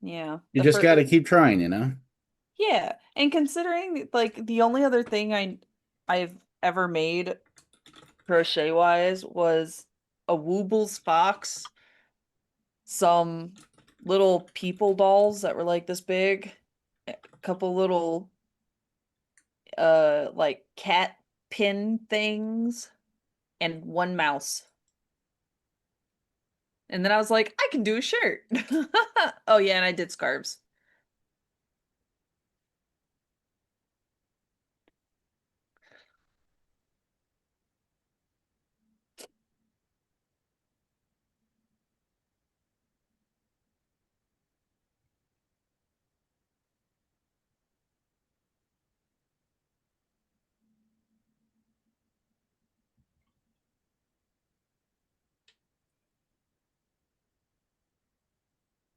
Yeah. You just got to keep trying, you know? Yeah, and considering like the only other thing I've ever made crochet wise was a Woobles fox, some little people dolls that were like this big, a couple little like cat pin things, and one mouse. And then I was like, I can do a shirt. Oh yeah, and I did scarves.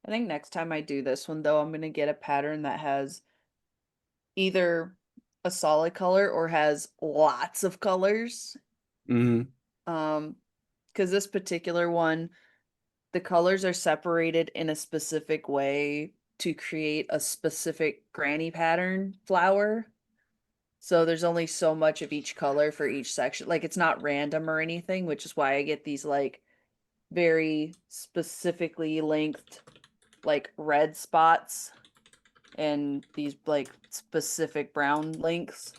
I think next time I do this one though, I'm gonna get a pattern that has either a solid color or has lots of colors. Hmm. Um, because this particular one, the colors are separated in a specific way to create a specific granny pattern flower. So there's only so much of each color for each section. Like it's not random or anything, which is why I get these like very specifically lengthed like red spots and these like specific brown lengths.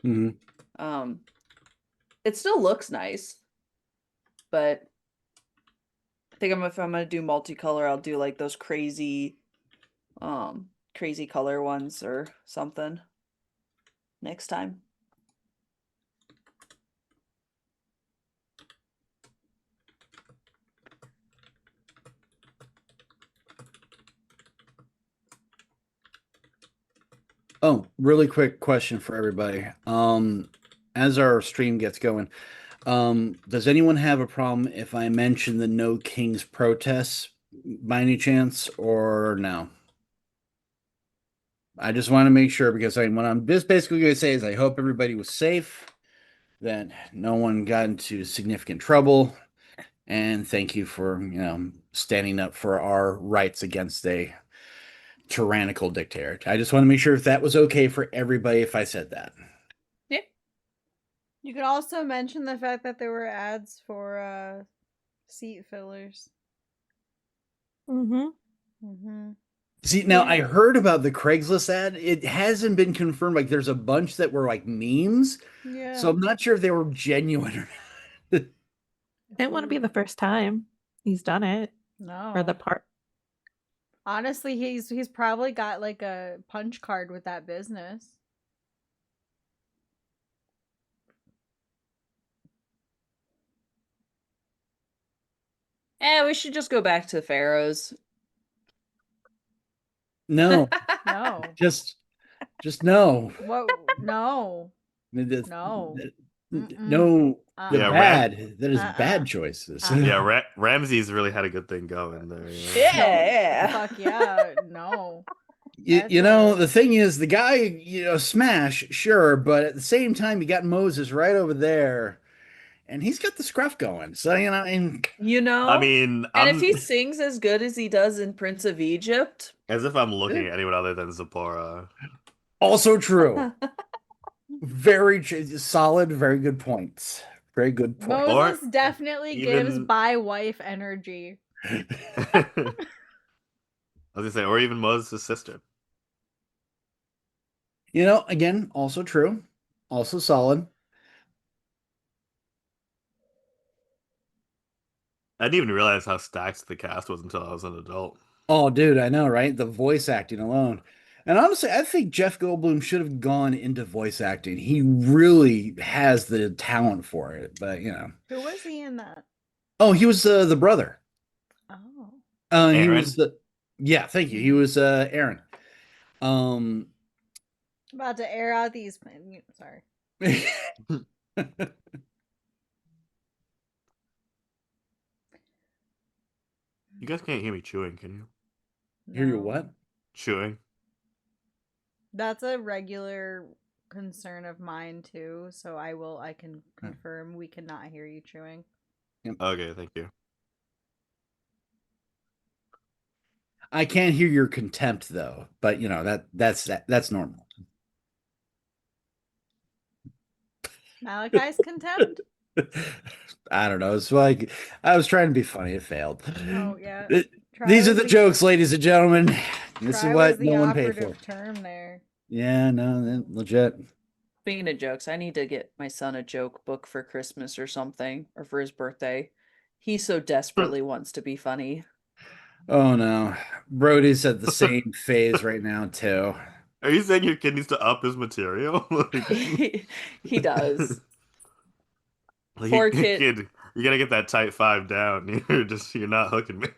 Hmm. Um, it still looks nice, but I think if I'm gonna do multicolor, I'll do like those crazy color ones or something next time. Oh, really quick question for everybody. As our stream gets going, does anyone have a problem if I mention the No Kings protests by any chance, or no? I just want to make sure because what I'm just basically going to say is I hope everybody was safe, that no one got into significant trouble, and thank you for, standing up for our rights against a tyrannical dictator. I just want to make sure if that was okay for everybody if I said that. Yeah. You could also mention the fact that there were ads for seat fillers. Mm-hmm. Mm-hmm. See, now Yeah. I heard about the Craigslist ad. It hasn't been confirmed. Like, there's a bunch that were like memes, Yeah. so I'm not sure if they were genuine or not. It wouldn't be the first time he's done it. Or the No. part. Honestly, he's probably got like a punch card with that business. We should just go back to the pharaohs. No, No. just, just no. What? No. The- No. Mm-mm. No, the Yeah, Uh-uh. bad. That is Uh-uh. bad choices. Yeah, Uh-uh. Ramsey's really had a good thing going there. No. Yeah. Fuck yeah. No. You, That's you know, a the thing is, the guy, smash, sure, but at the same time, you got Moses right over there, and he's got the scruff going. So, and You I know? mean, And if I'm he sings as good as he does in Prince of Egypt, as if I'm looking at anyone other than Zipporah. also true. Very solid, very good points. Very good point. Or Moses definitely gives even by wife energy. I was gonna say, or even Moses' sister. Again, also true. Also solid. I didn't even realize how stacked the cast was until I was an adult. Oh, dude, I know, right? The voice acting alone. And honestly, I think Jeff Goldblum should have gone into voice acting. He really has the talent for it, but Who was he in that? Oh, he was the brother. Oh. He was Aaron, the Yeah, thank you. He was Aaron. Um About to air out these. Sorry. you guys can't hear me chewing, can you? Hear you No. what? Chewing. That's a regular concern of mine too, so I can confirm we cannot hear you chewing. Okay, thank you. I can't hear your contempt though, but that's normal. Malachi's contempt? I don't know. It's like I was trying to be funny. It failed. Oh, yeah. These are the jokes, ladies and gentlemen. This is Try was what the no one paid for. operative term there. Yeah, no, legit. Speaking of jokes, I need to get my son a joke book for Christmas or something, or for his birthday. He so desperately wants to be funny. Oh no. Brody's at the same phase right now too. Are you saying your kid needs to up his material? He does. Like, Poor kid. kid, you gotta get that tight 5 down. You're not hooking me.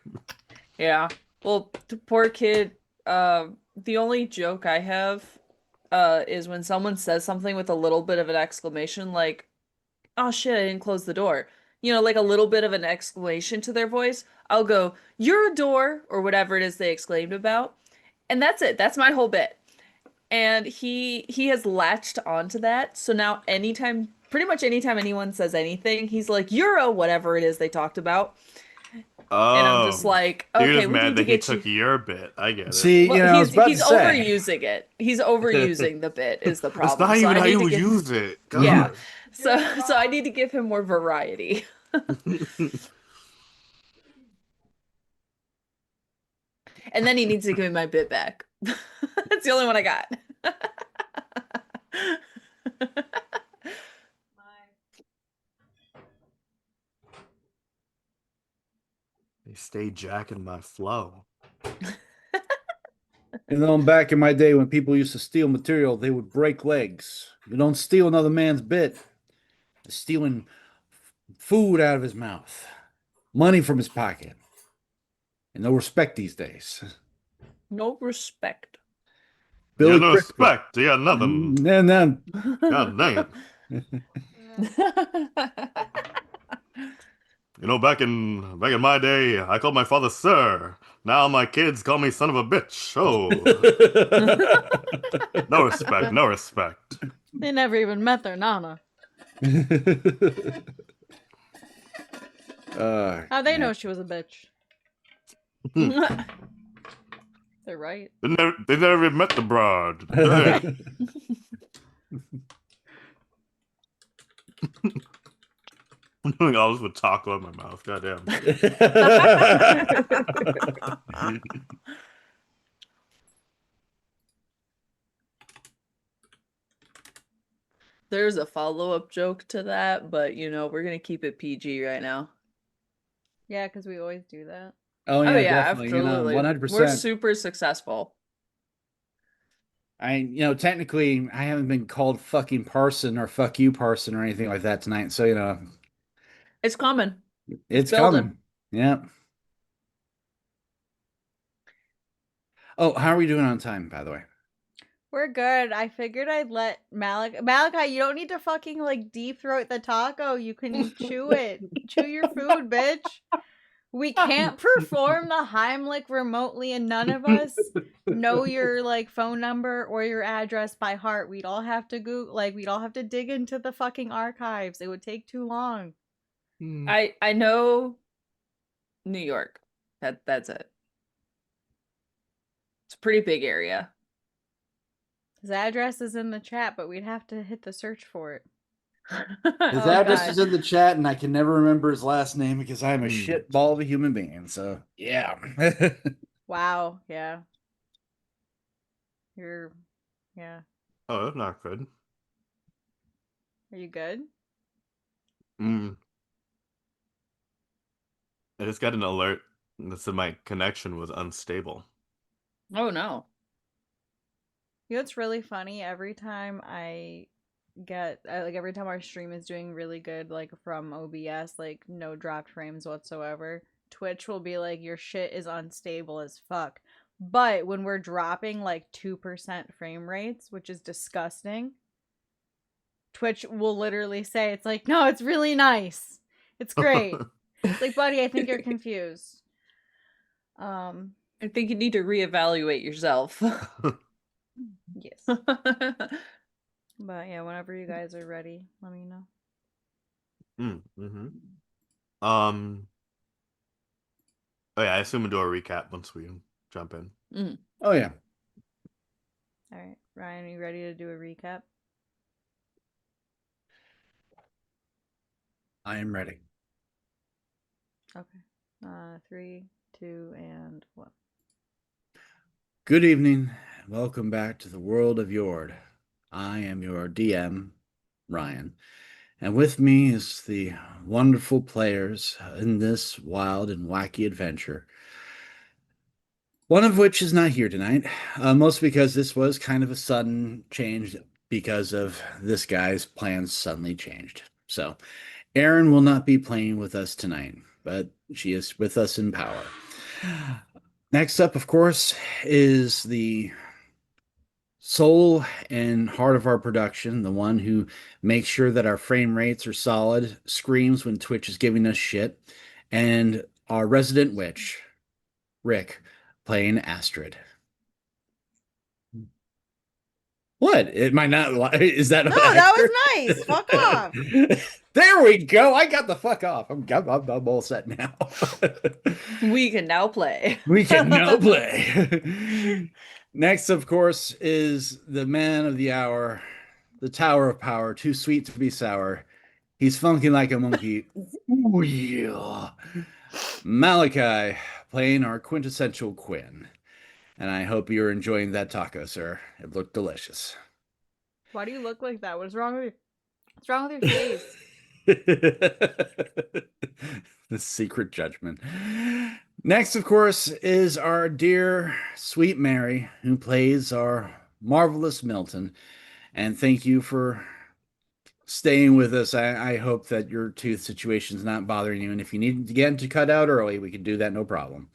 Yeah. Well, the poor kid, the only joke I have is when someone says something with a little bit of an exclamation, like, oh shit, I didn't close the door. You know, like a little bit of an exclamation to their voice. I'll go, you're a door, or whatever it is they exclaimed about. And that's it. That's my whole bit. And he has latched onto that. So now pretty much anytime anyone says anything, he's like, you're a whatever it is they talked about. And I'm just Oh, like, you're okay, just we mad need to that he get you. took your bit. I get it. See, Well, I was about he's to say. overusing it. He's overusing the bit is the That's problem. not So even I how need you to give use it. yeah. God. So I need to give him more variety. And then he needs to give me my bit back. That's the only one I got. They stay jacking my flow. Back in my day when people used to steal material, they would break legs. You don't steal another man's bit. They're stealing food out of his mouth, money from his pocket. And no respect these days. No respect. You Billy got no Crystal. respect. You got nothing. And then God dang it. Back in my day, I called my father sir. Now my kids call me son of a bitch. Oh, no respect, no respect. They never even met their nana. How'd they know she was a bitch? They're right. They never even met the broad. I'm doing all this with taco in my mouth. Goddamn. There's a follow-up joke to that, but we're gonna keep it PG right now. Yeah, because we always do that. Oh Oh yeah, yeah, definitely. absolutely. 100%. We're super successful. Technically, I haven't been called fucking parson or fuck you parson or anything like that tonight. So, It's coming. it's building. coming. Yeah. Oh, how are we doing on time, by the way? We're good. I figured I'd let Malachi, you don't need to fucking like deep throat the taco. You can chew it. Chew your food, bitch. We can't perform the Heimlich remotely, and none of us know your like phone number or your address by heart. We'd all have to we'd all have to dig into the fucking archives. It would take too long. I know New York. That's it. It's a pretty big area. His address is in the chat, but we'd have to hit the search for it. His address is in the chat, and I can never remember his last name because I'm a shit ball of a human being. So, yeah. Wow. Yeah. Yeah. Oh, that's not good. Are you good? I just got an alert that said my connection was unstable. Oh no. You know what's really funny? Every time I get every time our stream is doing really good, like from OBS, like no dropped frames whatsoever, Twitch will be like, your shit is unstable as fuck. But when we're dropping like 2% frame rates, which is disgusting, Twitch will literally say, it's like, no, it's really nice. It's great. It's like, buddy, I think you're confused. I think you need to reevaluate yourself. Yes. But yeah, whenever you guys are ready, let me know. Oh yeah, I assume we'll do a recap once we jump in. Oh yeah. All right, Ryan, are you ready to do a recap? I am ready. Okay. 3, 2, and 1. Good evening. Welcome back to the world of Jord. I am your DM, Ryan. And with me is the wonderful players in this wild and wacky adventure. One of which is not here tonight, mostly because this was kind of a sudden change because of this guy's plans suddenly changed. So, Erin will not be playing with us tonight, but she is with us in power. Next up, of course, is the soul and heart of our production, the one who makes sure that our frame rates are solid, screams when Twitch is giving us shit, and our resident witch, Rick, playing Astrid. What? It might not. Is that No, that was nice. Fuck off. There we go. I got the fuck off. I'm all set now. We can now play. We can now play. Next, of course, is the man of the hour, the Tower of Power, too sweet to be sour. He's funky like a monkey. Ooh, yeah. Malachi, playing our quintessential Quinn. And I hope you're enjoying that taco, sir. It looked delicious. Why do you look like that? What's wrong with you? What's wrong with your face? The secret judgment. Next, of course, is our dear sweet Mary, who plays our marvelous Milton. And thank you for staying with us. I hope that your tooth situation is not bothering you. And if you need to get to cut out early, we can do that, no problem.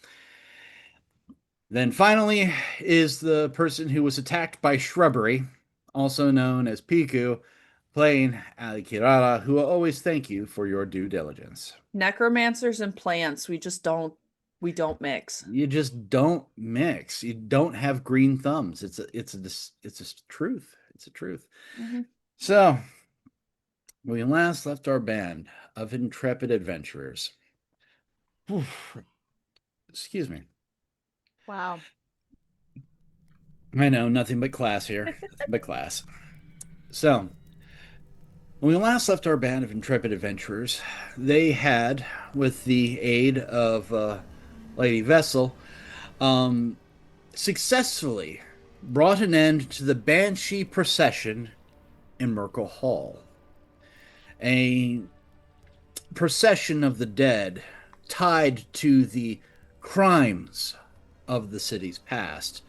Then finally is the person who was attacked by shrubbery, also known as Piku, playing Ali Kirara, who will always thank you for your due diligence. Necromancers and plants, we don't mix. You just don't mix. You don't have green thumbs. It's a truth. It's a truth. Mm-hmm. So, when we last left our band of intrepid adventurers. Excuse me. Wow. I know, nothing but class here. Nothing but class. So, when we last left our band of intrepid adventurers, they had, with the aid of Lady Vessel, successfully brought an end to the Banshee procession in Merkle Hall. A procession of the dead tied to the crimes of the city's past,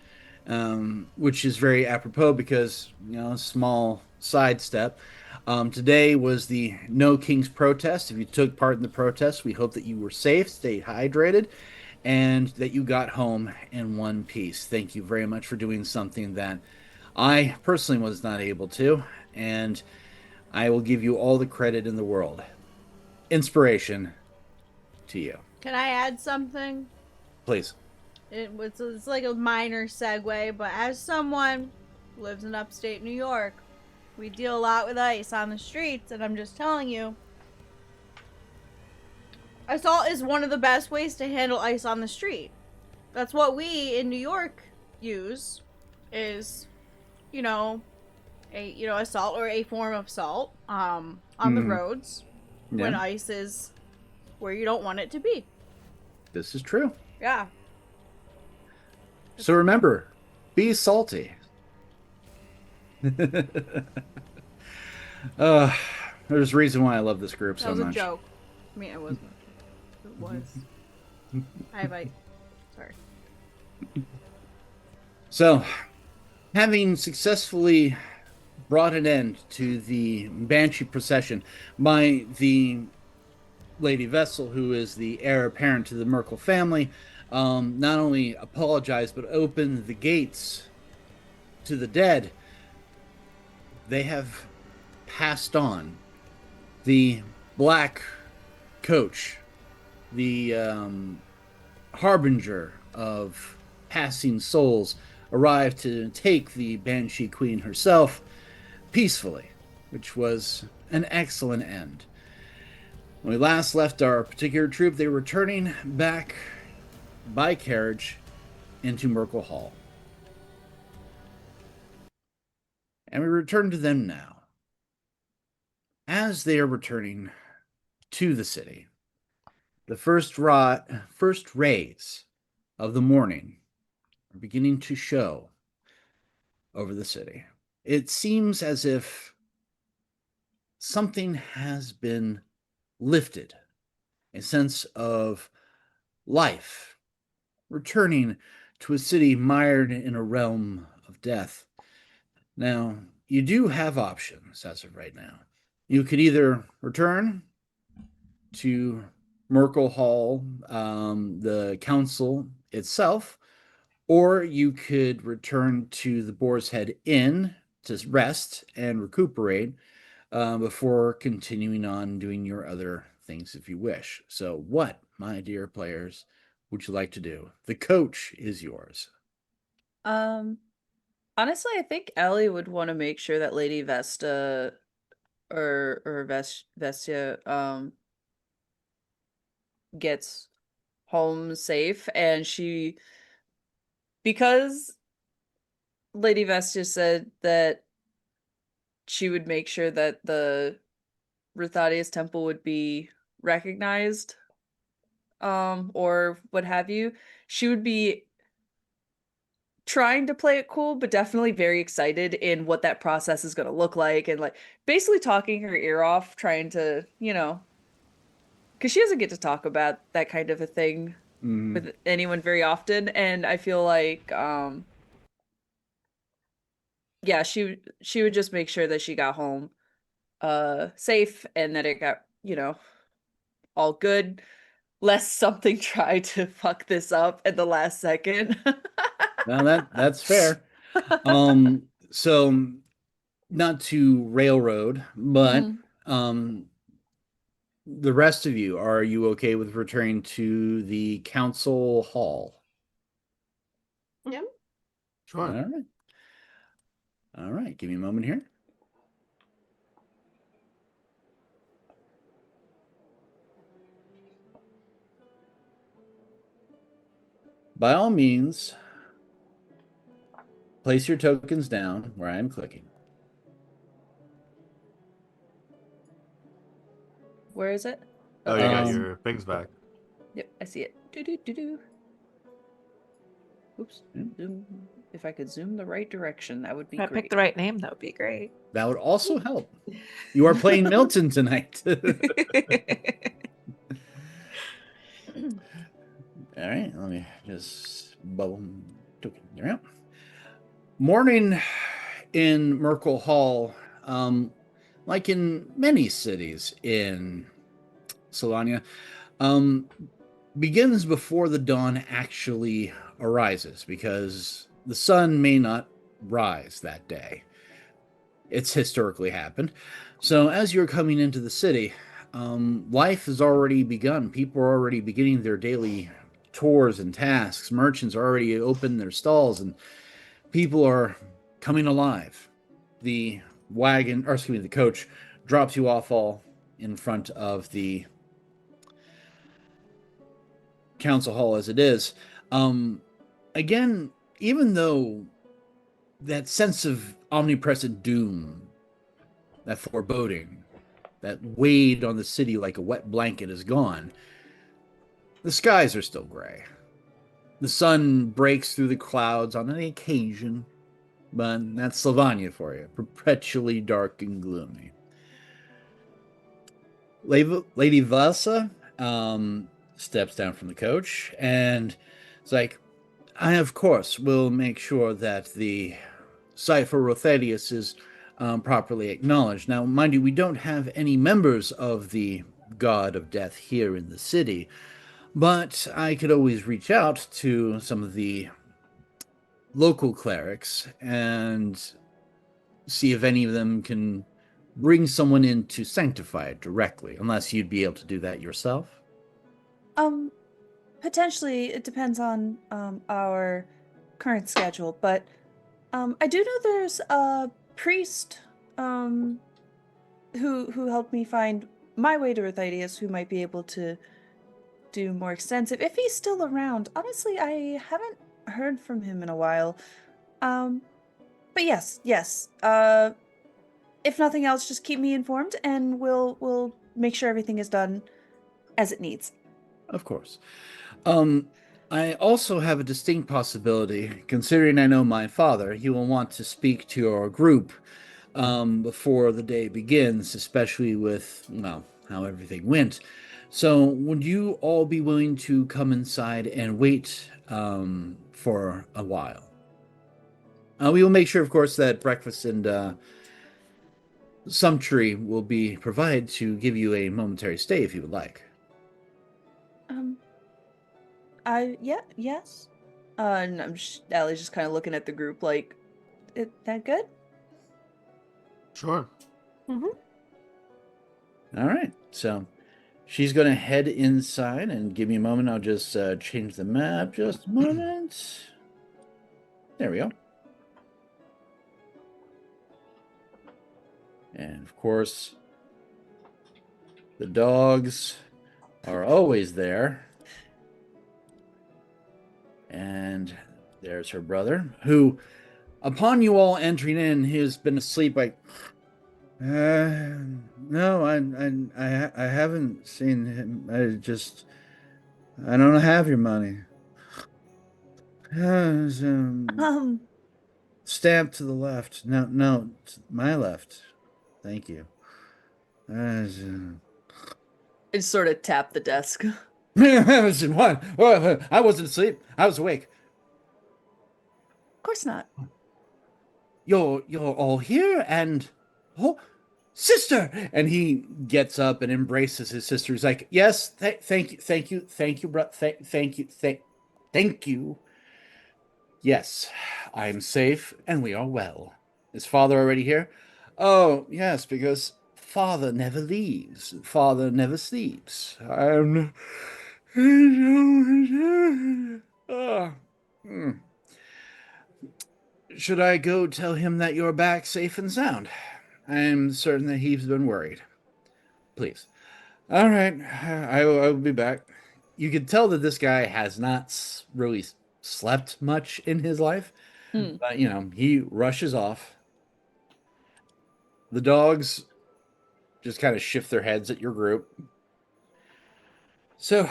which is very apropos because, small sidestep. Today was the No Kings protest. If you took part in the protest, we hope that you were safe, stayed hydrated, and that you got home in one piece. Thank you very much for doing something that I personally was not able to, and I will give you all the credit in the world. Inspiration to you. Can I add something? Please. It's like a minor segue, but as someone who lives in upstate New York, we deal a lot with ice on the streets, and I'm just telling you, assault is one of the best ways to handle ice on the street. That's what we in New York use, is, assault or a form of assault on the roads when ice is where you don't want it to be. This is true. Yeah. So remember, be salty. There's a reason why I love this group so much. That was a joke. I mean, it wasn't. It was. Sorry. So, having successfully brought an end to the Banshee procession by the Lady Vessel, who is the heir apparent to the Merkle family, not only apologized but opened the gates to the dead. They have passed on the black coach, the harbinger of passing souls, arrived to take the Banshee Queen herself peacefully, which was an excellent end. When we last left our particular troop, they were returning back by carriage into Merkle Hall. And we return to them now. As they are returning to the city, the first rays of the morning are beginning to show over the city. It seems as if something has been lifted, a sense of life returning to a city mired in a realm of death. Now, you do have options as of right now. You could either return to Merkle Hall, the council itself, or you could return to the Boar's Head Inn to rest and recuperate before continuing on doing your other things if you wish. So, what, my dear players, would you like to do? The coach is yours. Honestly, I think Ellie would want to make sure that Lady Vesta or Vestia gets home safe, and because Lady Vestia said that she would make sure that the Ruthadius temple would be recognized, or what have you, she would be trying to play it cool, but definitely very excited in what that process is going to look like, and like basically talking her ear off, trying to, because she doesn't get to talk about that kind of a thing with anyone very often, and I feel like, yeah, she would just make sure that she got home safe and that it got, all good, lest something try to fuck this up at the last second. Now that's fair. So not to railroad, but the rest of you, are you okay with returning to the council hall? Yep. Sure. All right. Give me a moment here. By all means, place your tokens down where I am clicking. Where is it? Oh, you got yes. your things back. Yep, I see it. Do. Oops. Zoom. If I could zoom the right direction, that would be If I great. picked the right name, that would be great. That would also help. You are playing Milton tonight. All right, let me just bubble token. There we go. Morning in Merkle Hall, like in many cities in Solania, begins before the dawn actually arises, because the sun may not rise that day. It's historically happened. So as you're coming into the city, life has already begun. People are already beginning their daily tours and tasks. Merchants are already opened their stalls, and people are coming alive. The the coach drops you off all in front of the council hall as it is. Again, even though that sense of omnipresent doom, that foreboding, that weighed on the city like a wet blanket is gone, the skies are still gray. The sun breaks through the clouds on an occasion, but that's Sylvania for you, perpetually dark and gloomy. Lady Vasa steps down from the coach and it's like, I, of course, will make sure that the site for Rothadius is properly acknowledged. Now, mind you, we don't have any members of the God of Death here in the city, but I could always reach out to some of the local clerics and see if any of them can bring someone in to sanctify it directly, unless you'd be able to do that yourself. Potentially, it depends on our current schedule, but I do know there's a priest who helped me find my way to Ruthadius, who might be able to do more extensive, if he's still around. Honestly, I haven't heard from him in a while. But yes. If nothing else, just keep me informed, and we'll make sure everything is done as it needs. Of course. I also have a distinct possibility, considering I know my father, he will want to speak to your group before the day begins, especially with, well, how everything went. So, would you all be willing to come inside and wait for a while? We will make sure, of course, that breakfast and sumptuary will be provided to give you a momentary stay if you would like. Yes. And Allie's just kind of looking at the group like, is that good? Sure. Mm-hmm. All right. So she's going to head inside and give me a moment. I'll just change the map. Just a moment. There we go. And of course, the dogs are always there. And there's her brother, who, upon you all entering in, has been asleep like, no, I haven't seen him. I don't have your money. It's, stamp to the left. No, to my left. Thank you. I just sort of tap the desk. What? I wasn't asleep. I was awake. Of course not. You're all here, and oh, sister! And he gets up and embraces his sister. He's like, yes, thank you, bro, thank you. Yes, I am safe, and we are well. Is father already here? Oh, yes, because father never leaves. Father never sleeps. I'm. Ah. Should I go tell him that you're back safe and sound? I'm certain that he's been worried. Please. All right, I will be back. You can tell that this guy has not really slept much in his life, but he rushes off. The dogs just kind of shift their heads at your group. So,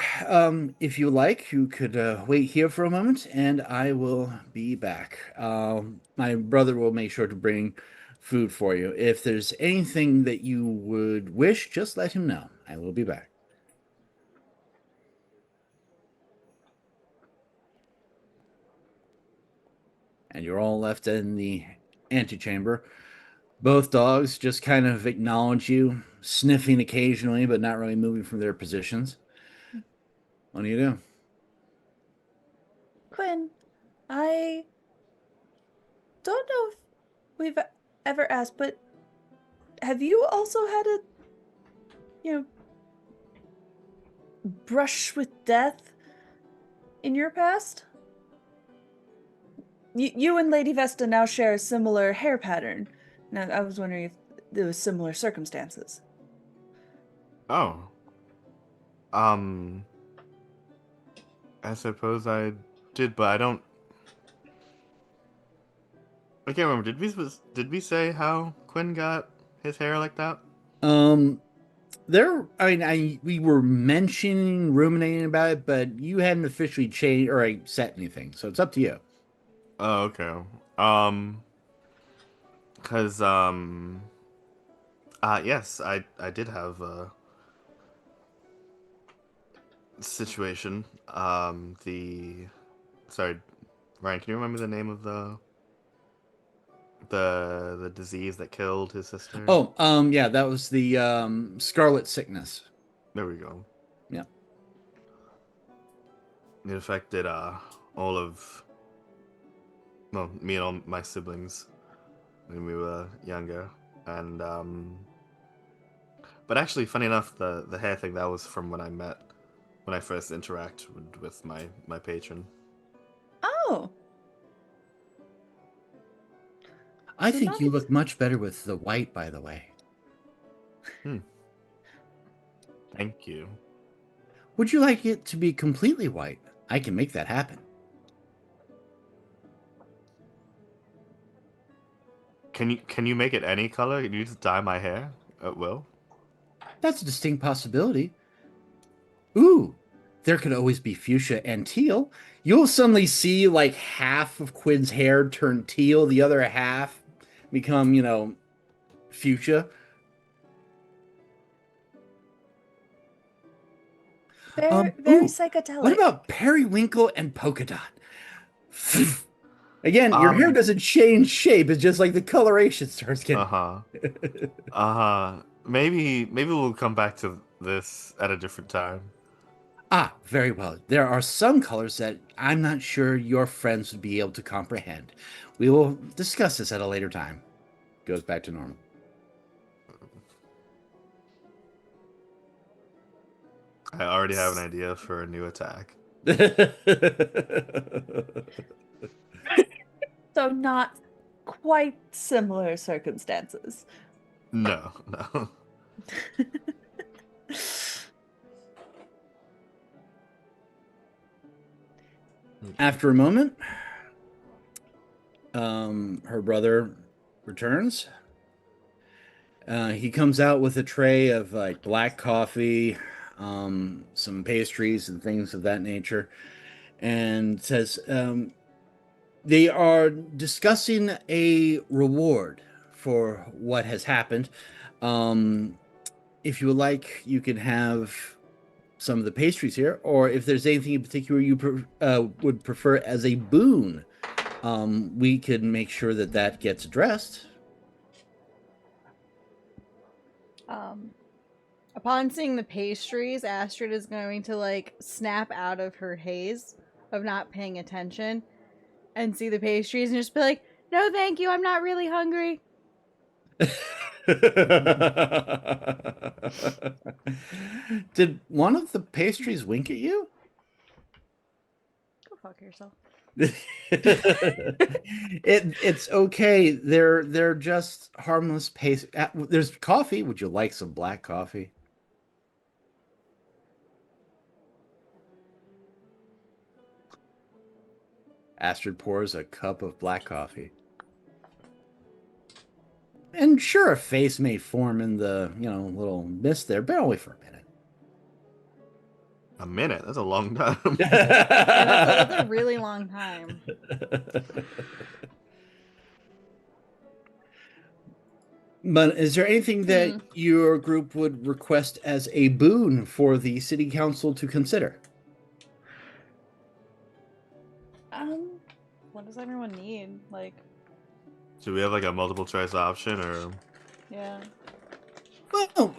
if you like, you could wait here for a moment, and I will be back. My brother will make sure to bring food for you. If there's anything that you would wish, just let him know. I will be back. And you're all left in the antechamber. Both dogs just kind of acknowledge you, sniffing occasionally, but not really moving from their positions. What do you do? Quinn, I don't know if we've ever asked, but have you also had a, brush with death in your past? You and Lady Vesta now share a similar hair pattern. Now, I was wondering if there was similar circumstances. Oh. I suppose I did, but I don't. I can't remember. Did we say how Quinn got his hair like that? We were mentioning, ruminating about it, but you hadn't officially changed or set anything, so it's up to you. Oh, okay. Cause yes, I did have a situation. Sorry, Ryan, can you remember the name of the disease that killed his sister? Oh, yeah, that was the scarlet sickness. There we go. Yeah. It affected all of me and all my siblings when we were younger, and but actually, funny enough, the hair thing, that was from when I first interacted with my patron. Oh. I So think you look much better with the white, by the way. Thank you. Would you like it to be completely white? I can make that happen. Can you make it any color? Can you just dye my hair at will? That's a distinct possibility. Ooh, there could always be fuchsia and teal. You'll suddenly see like half of Quinn's hair turn teal, the other half become, fuchsia. Very Ooh, what psychedelic. about periwinkle and polka dot? Again, your hair Um, doesn't change shape. It's just like the coloration starts getting. uh-huh. Maybe we'll come back to this at a different time. Ah, very well. There are some colors that I'm not sure your friends would be able to comprehend. We will discuss this at a later time. Goes back to normal. I already have an idea for a new attack. So not quite similar circumstances. No, no. After a moment, her brother returns. He comes out with a tray of like black coffee, some pastries and things of that nature, and says, they are discussing a reward for what has happened. If you would like, you can have some of the pastries here, or if there's anything in particular you would prefer as a boon, we can make sure that that gets addressed. Upon seeing the pastries, Astrid is going to like snap out of her haze of not paying attention and see the pastries and just be like, "No, thank you. I'm not really hungry." Did one of the pastries wink at you? Go fuck yourself. It's okay. They're just harmless paste. There's coffee. Would you like some black coffee? Astrid pours a cup of black coffee. And sure, a face may form in the, little mist there, but only for a minute. A minute? That's a long time. Yeah, that's a really long time. But is there anything that your group would request as a boon for the city council to consider? What does everyone need? Like, Should we have like a multiple choice option or? yeah. Well,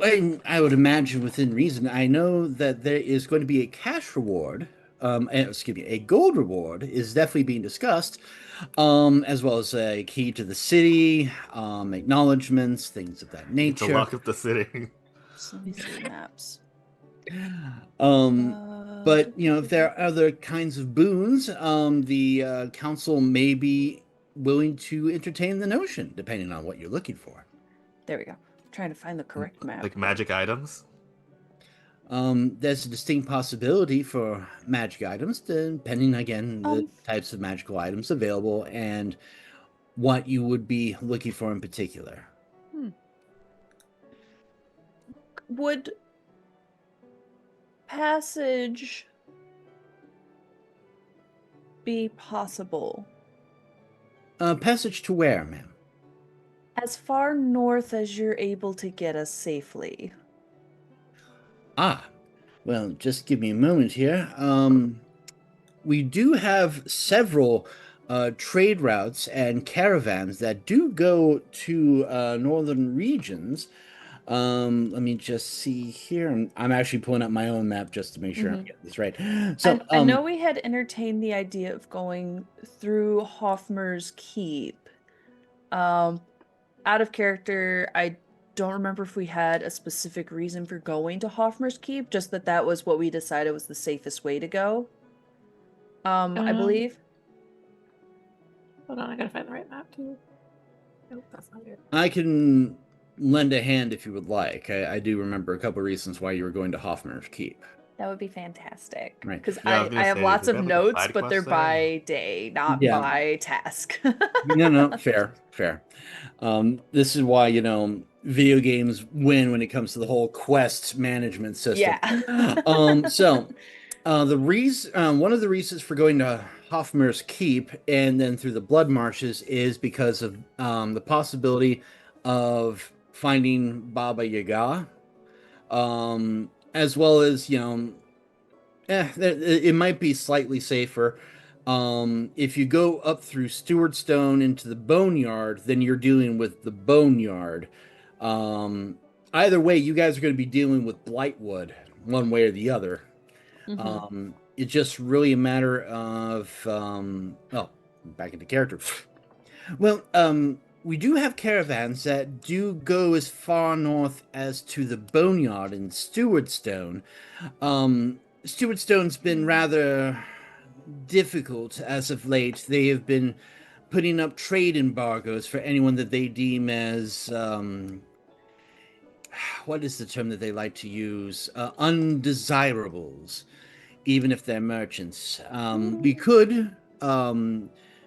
I would imagine within reason. I know that there is going to be a cash reward. Excuse me, a gold reward is definitely being discussed, as well as a key to the city, acknowledgments, things of that nature. To lock up the city. Let me see maps. But if there are other kinds of boons, the council may be willing to entertain the notion, depending on what you're looking for. There we go. Trying to find the correct map. Like magic items? There's a distinct possibility for magic items, depending again the types of magical items available and what you would be looking for in particular. Would passage be possible? Passage to where, ma'am? As far north as you're able to get us safely. Ah, well, just give me a moment here. We do have several trade routes and caravans that do go to northern regions. Let me just see here. I'm actually pulling up my own map just to make sure I'm getting this right. So I know we had entertained the idea of going through Hoffmer's Keep. Out of character, I don't remember if we had a specific reason for going to Hoffmer's Keep, just that was what we decided was the safest way to go. I believe. Hold on, I gotta find the right map too. Nope, that's not it. I can lend a hand if you would like. I do remember a couple of reasons why you were going to Hoffmer's Keep. That would be fantastic. Right. Because Yeah, I have lots of like a notes, side but they're quest there? by day, not Yeah. by task. No, fair. fair. This is why, video games win when it comes to the whole quest management system. Yeah. One of the reasons for going to Hofmer's Keep and then through the Blood Marshes is because of the possibility of finding Baba Yaga, as well as, it might be slightly safer. If you go up through Stewardstone into the Boneyard, then you're dealing with the Boneyard. Um, Either way, you guys are going to be dealing with Blightwood, one way or the other. It's just really a matter of, back into character. Well, we do have caravans that do go as far north as to the Boneyard in Stewardstone. Stewardstone's been rather difficult as of late. They have been putting up trade embargoes for anyone that they deem as what is the term that they like to use? Undesirables, even if they're merchants. We could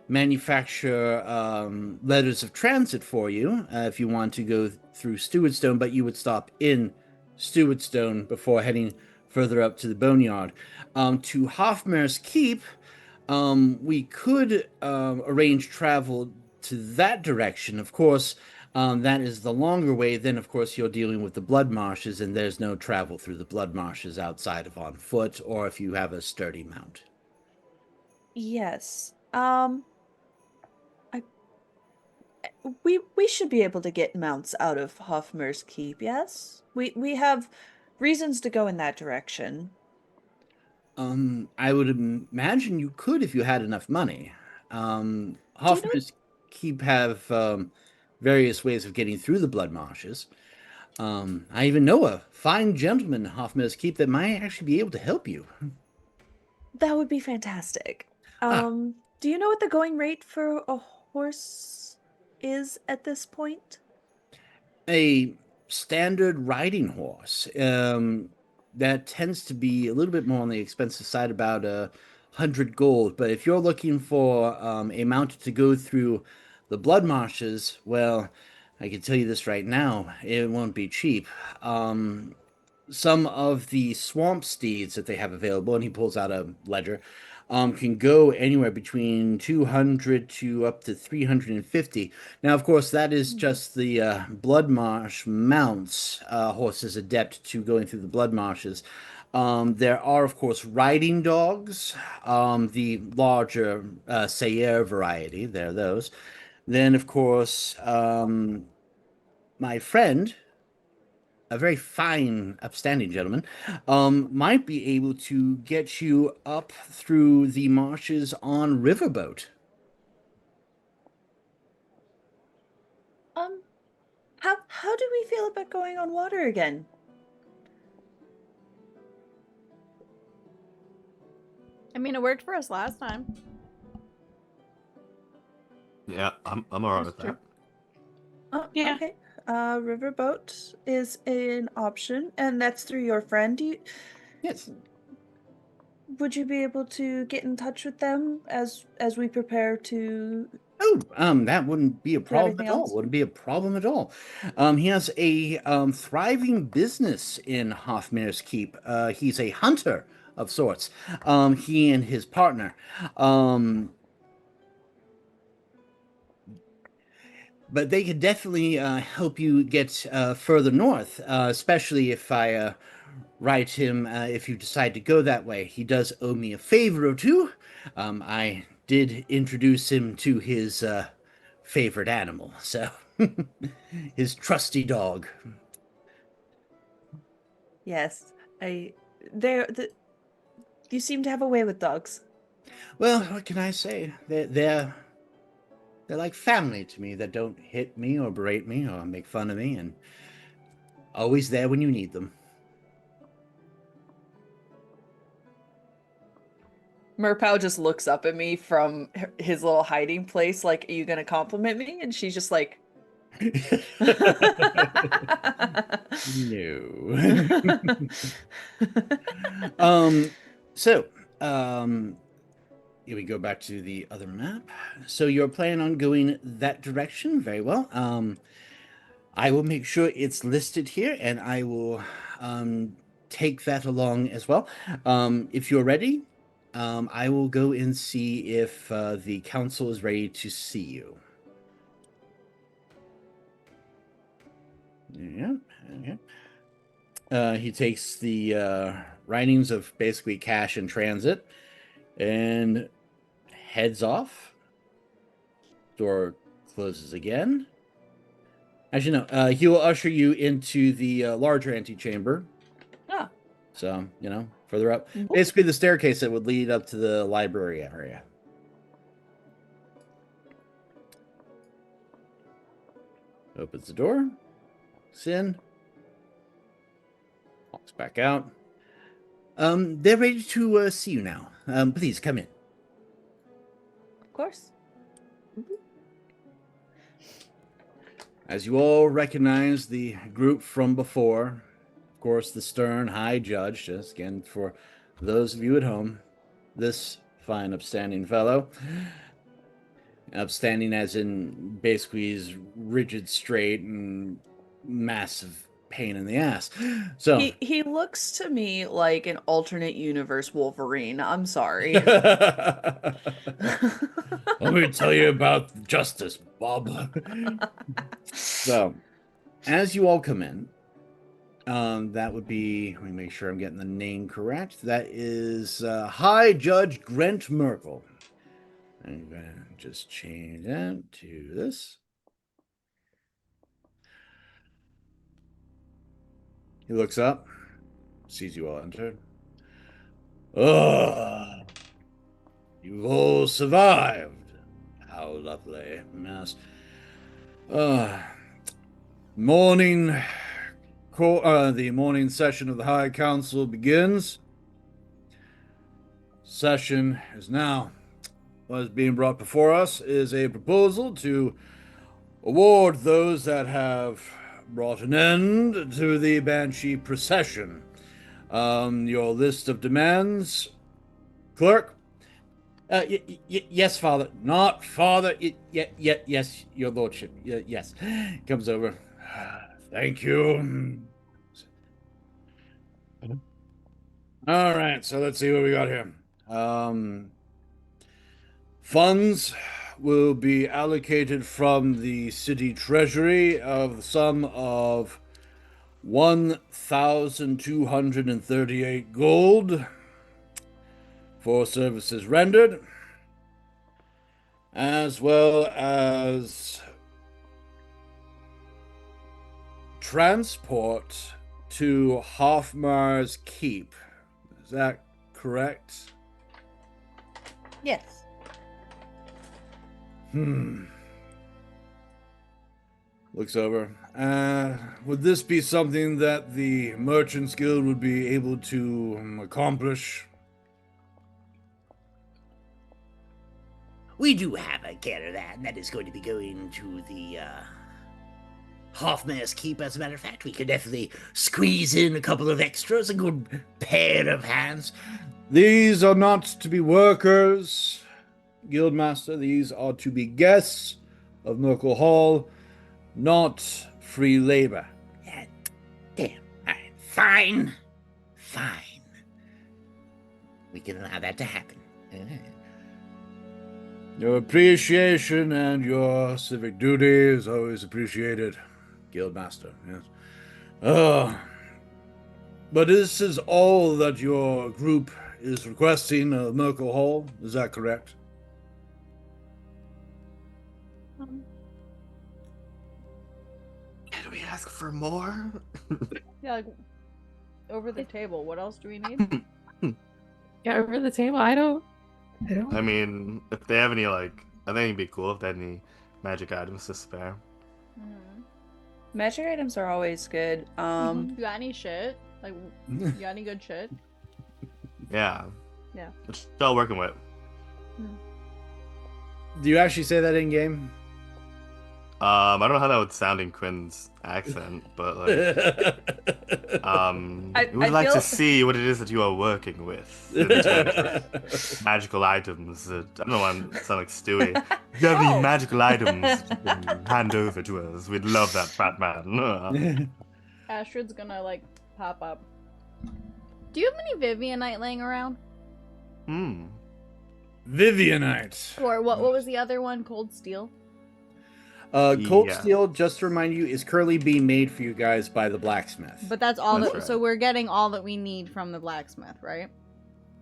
manufacture letters of transit for you if you want to go through Stewardstone, but you would stop in Stewardstone before heading further up to the Boneyard. To Hofmer's Keep, we could arrange travel to that direction. Of course, that is the longer way. Then, of course, you're dealing with the blood marshes, and there's no travel through the blood marshes outside of on foot or if you have a sturdy mount. Yes. We should be able to get mounts out of Hofmer's Keep, yes? We have reasons to go in that direction. I would imagine you could if you had enough money. Do you know Hofmer's Keep have various ways of getting through the blood marshes. I even know a fine gentleman in Hofmer's Keep that might actually be able to help you. that would be fantastic. Ah, Do you know what the going rate for a horse is at this point? a standard riding horse. That tends to be a little bit more on the expensive side, about 100 gold. But if you're looking for a mount to go through the blood marshes, well, I can tell you this right now, it won't be cheap. Some of the swamp steeds that they have available, and he pulls out a ledger, can go anywhere between 200 to up to 350. Now, of course, that is just the blood marsh mounts, horses adept to going through the blood marshes. There are, of course, riding dogs, the larger Sayer variety. There are those. Then, of course, my friend, a very fine, upstanding gentleman, might be able to get you up through the marshes on riverboat. Um, how do we feel about going on water again? I mean, it worked for us last time. Yeah, I'm alright with That's true. that. Oh, Yeah. okay. Riverboat is an option, and that's through your friend. Yes. Would you be able to get in touch with them as we prepare to Oh, that wouldn't be a do problem everything at all. else? Wouldn't be a problem at all. He has a thriving business in Hofmeer's Keep. He's a hunter of sorts. He and his partner. But they could definitely help you get further north, especially if I write him if you decide to go that way. He does owe me a favor or two. I did introduce him to his favorite animal, so his trusty dog. Yes, you seem to have a way with dogs. Well, what can I say? They're like family to me. That don't hit me or berate me or make fun of me, and always there when you need them. Merpow just looks up at me from his little hiding place, like, "Are you gonna compliment me?" And she's just like, No. um, so, here we go back to the other map. So you're planning on going that direction? Very well. I will make sure it's listed here, and I will take that along as well. If you're ready, I will go and see if the council is ready to see you. Yeah. He takes the writings of basically cash in transit and heads off. Door closes again. Actually, no. He will usher you into the larger antechamber. Ah. So, further up. Basically, the staircase that would lead up to the library area. Opens the door. Walks in. Walks back out. They're ready to see you now. Please come in. Of course. As you all recognize the group from before, of course, the stern High Judge, just again for those of you at home, this fine, upstanding fellow. Upstanding as in basically he's rigid, straight, and massive pain in the ass. So He looks to me like an alternate universe Wolverine. I'm sorry. Let me tell you about justice, Bob. So, as you all come in, that would be, let me make sure I'm getting the name correct. That is High Judge Grant Merkel. I'm going to just change that to this. He looks up, sees you all enter. Oh, you've all survived. How lovely. Yes. The morning session of the High Council begins. Session is now. What is being brought before us is a proposal to award those that have brought an end to the Banshee procession. Your list of demands, clerk. Yes, Father. Not Father. Yes, Your Lordship. Yes. Comes over. Thank you. All right, so let's see what we got here. Funds will be allocated from the city treasury of the sum of 1,238 gold for services rendered, as well as transport to Hoffmar's Keep. Is that correct? Yes. Looks over. Would this be something that the Merchants Guild would be able to accomplish? We do have a care of that, and that is going to be going to the Hoffman's Keep, as a matter of fact. We could definitely squeeze in a couple of extras, a good pair of hands. These are not to be workers, Guildmaster. These are to be guests of Merkel Hall, not free labor. Damn. All right. Fine. We can allow that to happen. Your appreciation and your civic duty is always appreciated, Guildmaster. Yes. But this is all that your group is requesting of Merkel Hall. Is that correct? Can we ask for more? Yeah, like over the table. What else do we need? Yeah, over the table. I don't. I mean, if they have any, I think it'd be cool if they had any magic items to spare. Magic items are always good. You got any shit? You got any good shit? Yeah. Yeah. It's still working with. Do you actually say that in game? I don't know how that would sound in Quinn's accent, but like, we would I like to feel- see what it is that you are working with in terms of magical items. I don't know why I sound like Stewie. If you have any Oh. magical items that you can hand over to us, we'd love that, fat man. Astrid's gonna like pop up. Do you have any Vivianite laying around? Hmm. Vivianite. Or what was the other one? Cold steel? Cold Yeah. steel, just to remind you, is currently being made for you guys by the blacksmith. But that's all That's that right. so we're getting all that we need from the blacksmith, right?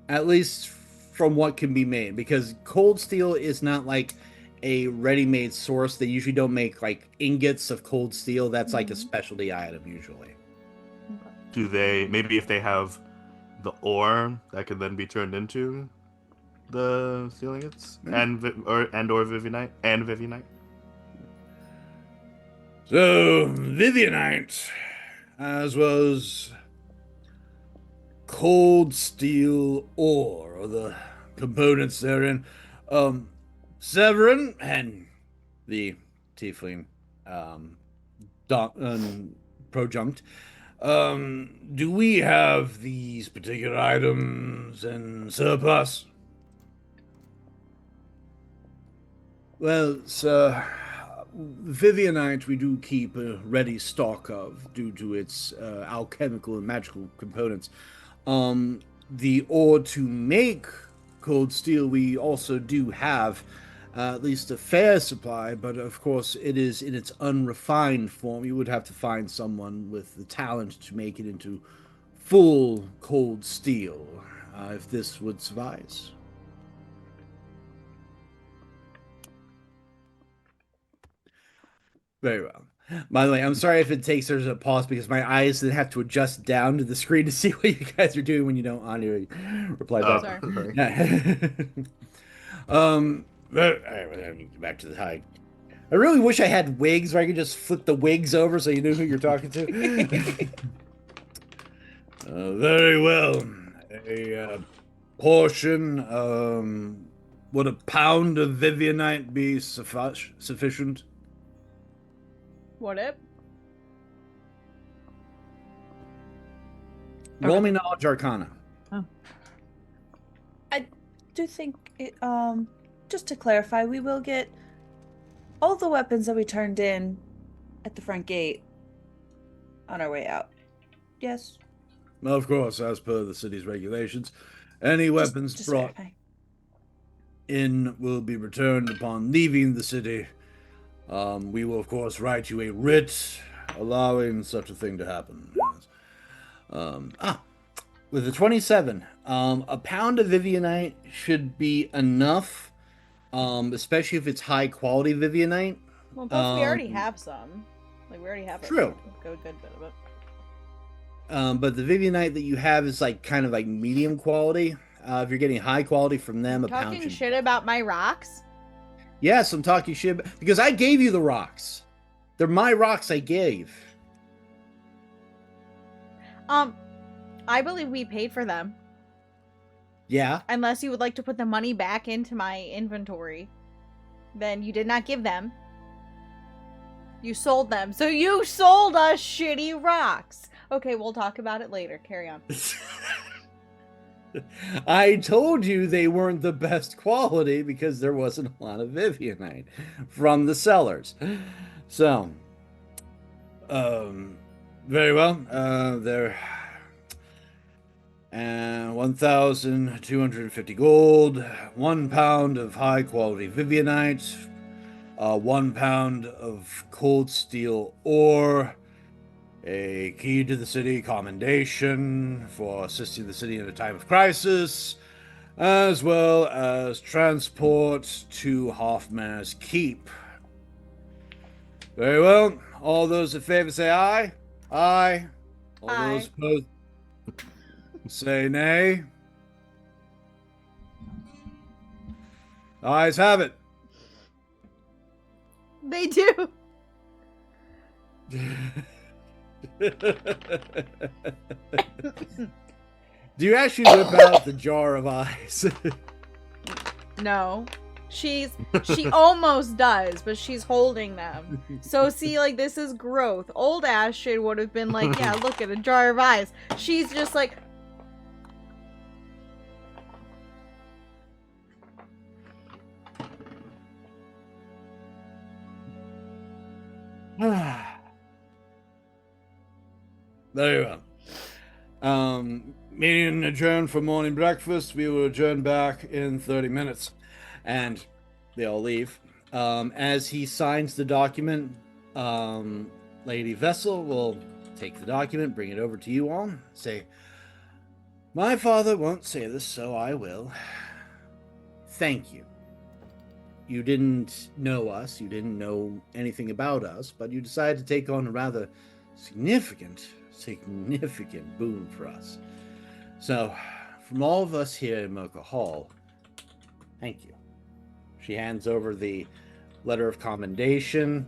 At least from what can be made, because cold steel is not like a ready-made source. They usually don't make like ingots of cold steel. That's like a specialty item usually. Do they, maybe if they have the ore that could then be turned into the steel ingots? And or Vivianite? So, Vivianite, as well as cold steel ore, or the components therein. Severin and the tiefling projunct. Do we have these particular items in surplus? Well, sir, Vivianite we do keep a ready stock of due to its alchemical and magical components. The ore to make cold steel we also do have at least a fair supply, but of course it is in its unrefined form. You would have to find someone with the talent to make it into full cold steel, if this would suffice. Very well. By the way, I'm sorry if it takes there's a pause because my eyes then have to adjust down to the screen to see what you guys are doing when you don't audio reply back. Sorry. But, all right, let me get back to the high. I really wish I had wigs where I could just flip the wigs over so you knew who you're talking to. Very well. A portion. Would a pound of Vivianite be sufficient? What it? Roll me knowledge arcana. I do think it, just to clarify, we will get all the weapons that we turned in at the front gate on our way out. Yes. Of course, as per the city's regulations, any weapons Just brought verifying. in will be returned upon leaving the city. We will, of course, write you a writ allowing such a thing to happen. With the 27, a pound of Vivianite should be enough, especially if it's high quality Vivianite. Well, plus we already have some. Like we already have True. a good bit of it. But the Vivianite that you have is like kind of like medium quality. If you're getting high quality from them, a pound Talking should... shit about my rocks? Yes, I'm talking shit because I gave you the rocks. They're my rocks I gave. I believe we paid for them. Yeah. Unless you would like to put the money back into my inventory. Then you did not give them. You sold them. So you sold us shitty rocks. Okay, we'll talk about it later. Carry on. I told you they weren't the best quality because there wasn't a lot of Vivianite from the sellers. So, very well. They're 1,250 gold, 1 pound of high quality Vivianite, 1 pound of cold steel ore, a key to the city commendation for assisting the city in a time of crisis, as well as transport to Hoffman's Keep. Very well. All those in favor say aye. Aye. All Aye. those opposed say nay. Ayes have it. They do. Do you actually whip out the jar of eyes? No. She almost does, but she's holding them. So see, like, this is growth. Old Astrid would have been like, yeah, look at a jar of eyes. She's just like, Very well. Meeting adjourned for morning breakfast. We will adjourn back in 30 minutes. And they all leave. As he signs the document, Lady Vessel will take the document, bring it over to you all, say, "My father won't say this, so I will. Thank you. You didn't know us, you didn't know anything about us, but you decided to take on a rather significant boon for us. So, from all of us here in Mocha Hall, thank you." She hands over the letter of commendation,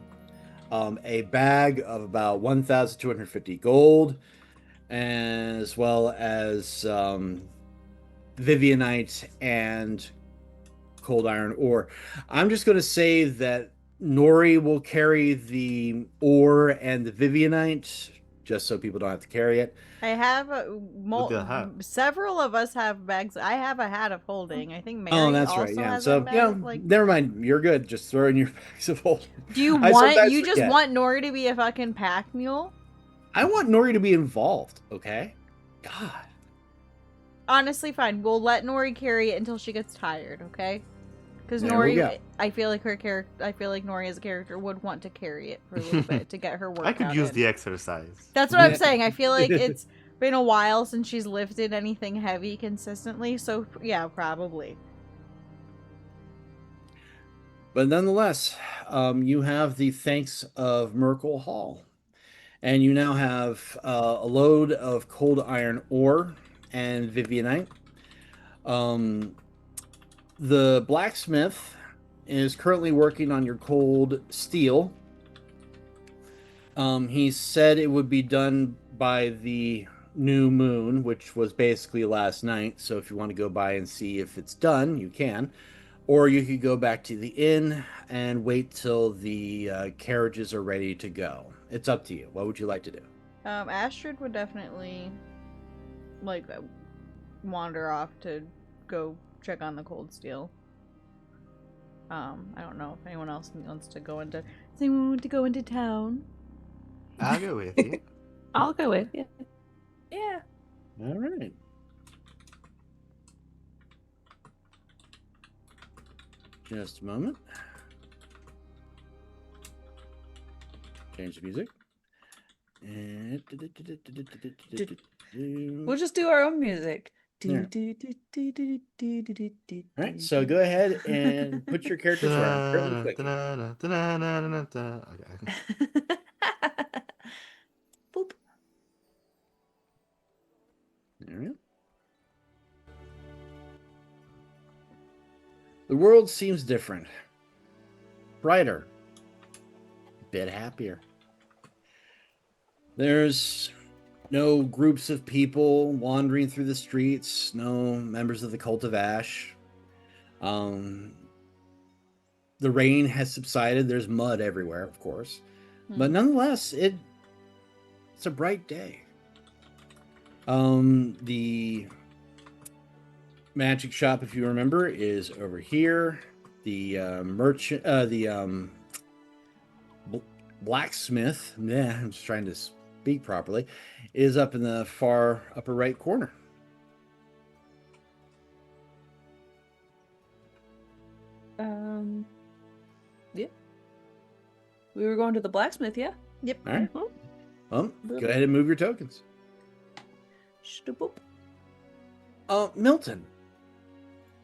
a bag of about 1,250 gold, as well as Vivianite and cold iron ore. I'm just going to say that Nori will carry the ore and the Vivianite, just so people don't have to carry it. I have Look at that. several of us have bags. I have a hat of holding. I think Mary Oh, that's also right. Yeah. has So, a bag. yeah, Like, never mind. You're good. Just throw in your bags of holding. do you I want sometimes you just forget. want Nori to be a fucking pack mule? I want Nori to be involved. Okay. God. Honestly, fine. We'll let Nori carry it until she gets tired. Okay. Because There we go. Nori, I feel like Nori as a character would want to carry it for a little bit to get her work. I could use in. the exercise. That's what I'm Yeah. saying. I feel like it's been a while since she's lifted anything heavy consistently. So yeah, probably. But nonetheless, you have the thanks of Merkel Hall. And you now have a load of cold iron ore and Vivianite. The blacksmith is currently working on your cold steel. He said it would be done by the new moon, which was basically last night. So if you want to go by and see if it's done, you can. Or you could go back to the inn and wait till the carriages are ready to go. It's up to you. What would you like to do? Astrid would definitely like wander off to go check on the cold steel. I don't know if anyone else wants to go into. Does anyone want to go into town? I'll go with you. I'll go with you. Yeah. All right. Just a moment. Change the music. We'll just do our own music. Yeah. All right, so go ahead and put your characters around really quick. Okay. Boop. All right. The world seems different, brighter, a bit happier. There's no groups of people wandering through the streets, no members of the Cult of Ash. The rain has subsided. There's mud everywhere, of course. But nonetheless, it's a bright day. The magic shop, if you remember, is over here. The blacksmith, I'm just trying to speak properly, is up in the far upper right corner. Yeah. We were going to the blacksmith, yeah? Yep. All right. Go ahead and move your tokens. Shtoop. Milton.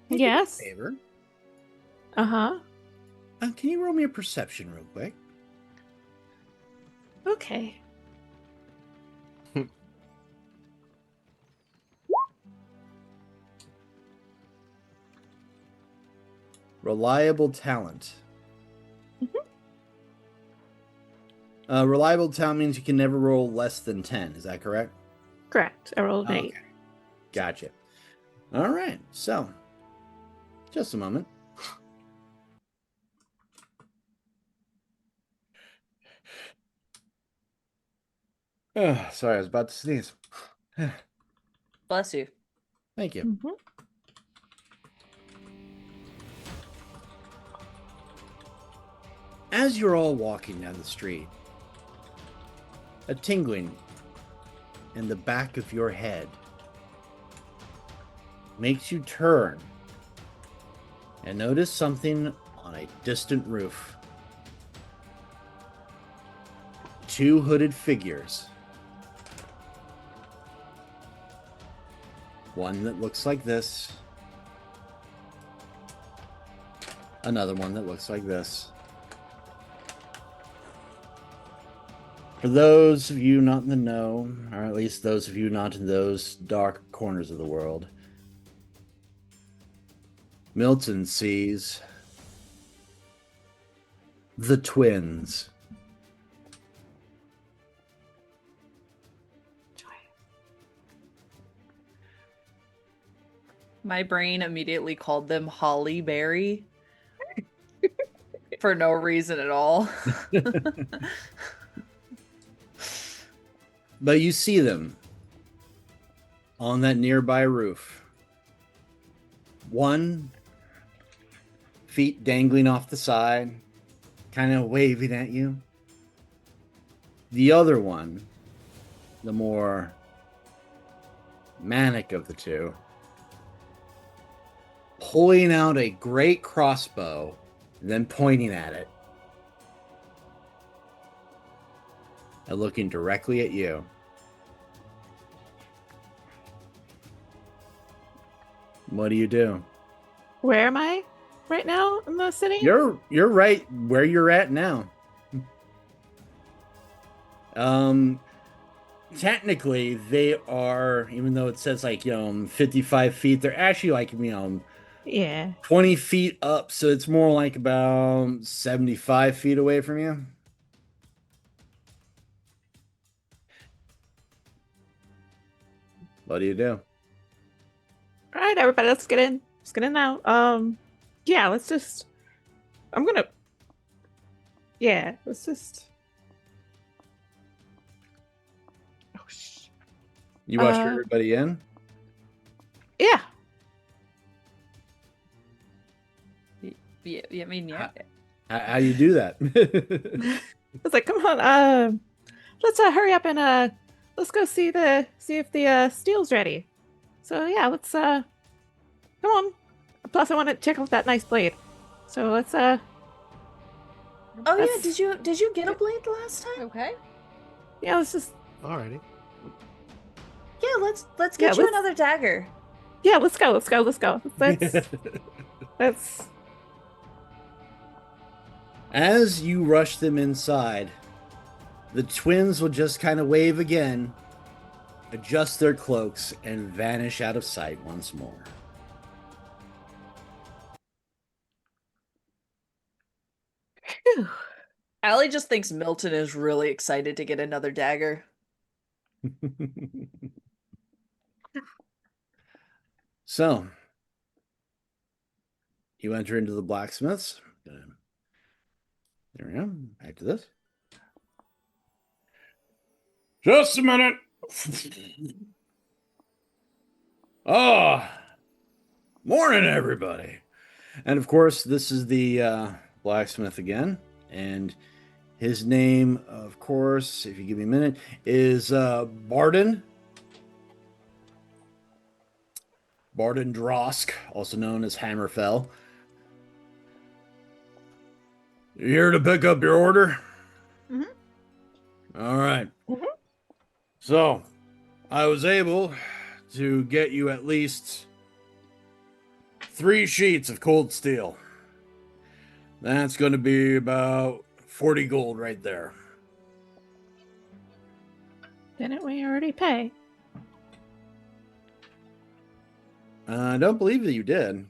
can you do me a Yes. favor? Uh-huh. Can you roll me a perception real quick? Okay. Reliable talent. Reliable talent means you can never roll less than 10. Is that correct? Correct. I rolled an 8. Okay. Gotcha. All right. So, just a moment. Sorry, I was about to sneeze. Bless you. Thank you. Mhm. As you're all walking down the street, a tingling in the back of your head makes you turn and notice something on a distant roof. Two hooded figures. One that looks like this. Another one that looks like this. For those of you not in the know, or at least those of you not in those dark corners of the world, Milton sees the twins. My brain immediately called them Holly Berry for no reason at all. But you see them on that nearby roof. One, feet dangling off the side, kind of waving at you. The other one, the more manic of the two, pulling out a great crossbow and then pointing at it and looking directly at you. What do? Where am I right now in the city? You're right where you're at now. Technically they are, even though it says like 55 feet, they're actually like Yeah. 20 feet up, so it's more like about 75 feet away from you. What do? All right, everybody, let's get in. Let's get in now. Yeah, let's just. I'm gonna. Yeah, let's just. Oh sh. You usher everybody in? Yeah. Yeah, I mean, yeah. How do you do that? It's like, come on, let's hurry up and let's go see if the steel's ready. So yeah, let's come on. Plus, I want to check out that nice blade. So let's Oh yeah, let's- did you get a blade last time? Okay. yeah, let's just Alrighty. Yeah, let's Yeah, get you let's- another dagger. yeah, let's go. That's As you rush them inside, the twins will just kind of wave again, adjust their cloaks, and vanish out of sight once more. Phew. Allie just thinks Milton is really excited to get another dagger. So, you enter into the blacksmith's. There we go. Back to this. Just a minute. Oh, morning, everybody. And of course, this is the blacksmith again. And his name, of course, if you give me a minute, is Barden. Barden Drosk, also known as Hammerfell. You here to pick up your order? Mhm. All right. Mhm. So, I was able to get you at least 3 sheets of cold steel. That's going to be about 40 gold right there. Didn't we already pay? I don't believe that you did.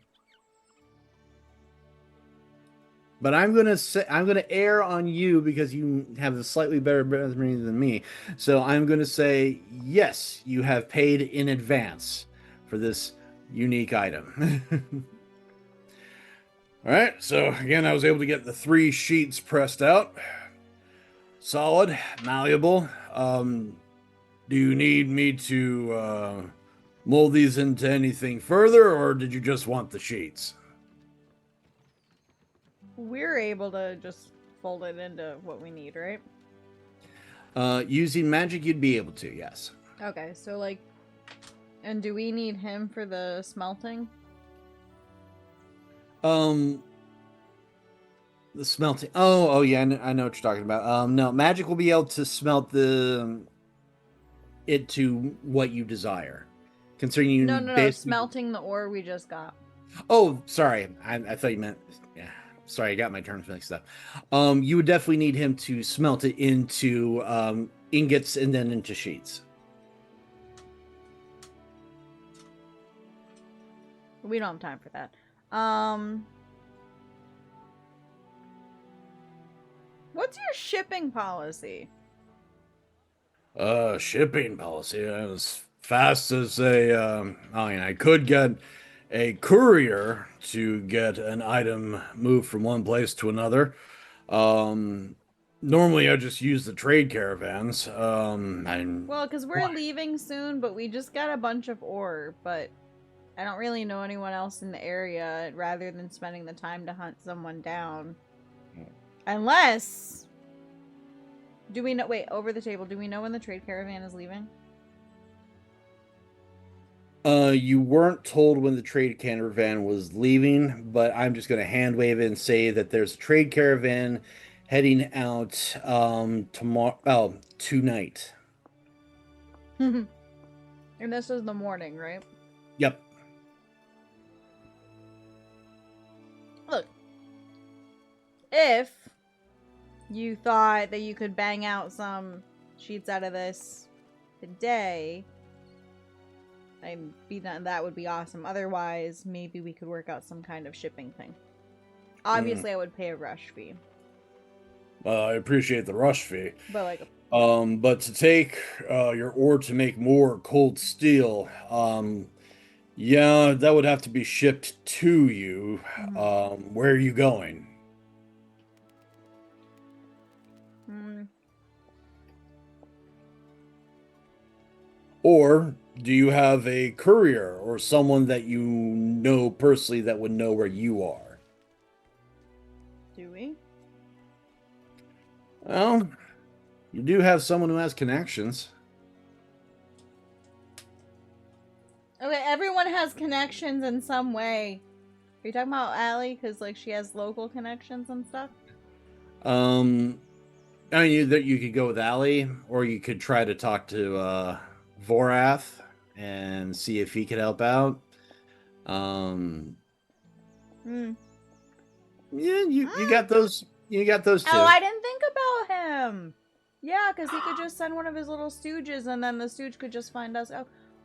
But I'm gonna err on you because you have a slightly better memory than me. So I'm gonna say yes, you have paid in advance for this unique item. All right. So again, I was able to get the 3 sheets pressed out, solid, malleable. Do you need me to mold these into anything further, or did you just want the sheets? We're able to just fold it into what we need, right? Using magic, you'd be able to, yes. Okay, so like, and do we need him for the smelting? The smelting. Oh, yeah, I know what you're talking about. No, magic will be able to smelt it to what you desire. Considering you No, basically. smelting the ore we just got. Oh, sorry. I thought you meant. Yeah, sorry, I got my terms mixed up. You would definitely need him to smelt it into ingots and then into sheets. We don't have time for that. What's your shipping policy? Shipping policy as fast as I could get a courier to get an item moved from one place to another. Normally I just use the trade caravans. Well, because we're leaving soon, but we just got a bunch of ore, but I don't really know anyone else in the area rather than spending the time to hunt someone down. Unless... Do we know... Wait, over the table, do we know when the trade caravan is leaving? You weren't told when the trade caravan was leaving, but I'm just going to hand wave it and say that there's a trade caravan heading out tonight. And this is the morning, right? Yep. Look, if you thought that you could bang out some sheets out of this today, that would be awesome. Otherwise, maybe we could work out some kind of shipping thing. Obviously, I would pay a rush fee. I appreciate the rush fee. But like, but to take your ore to make more cold steel, yeah, that would have to be shipped to you. Where are you going? Or do you have a courier or someone that you know personally that would know where you are? Do we? Well, you do have someone who has connections. Okay, everyone has connections in some way. Are you talking about Allie? Because like she has local connections and stuff. I mean, you could go with Allie, or you could try to talk to Vorath and see if he could help out. Yeah, you got those. You got those two. Oh, I didn't think about him. Yeah, because he could just send one of his little stooges, and then the stooge could just find us.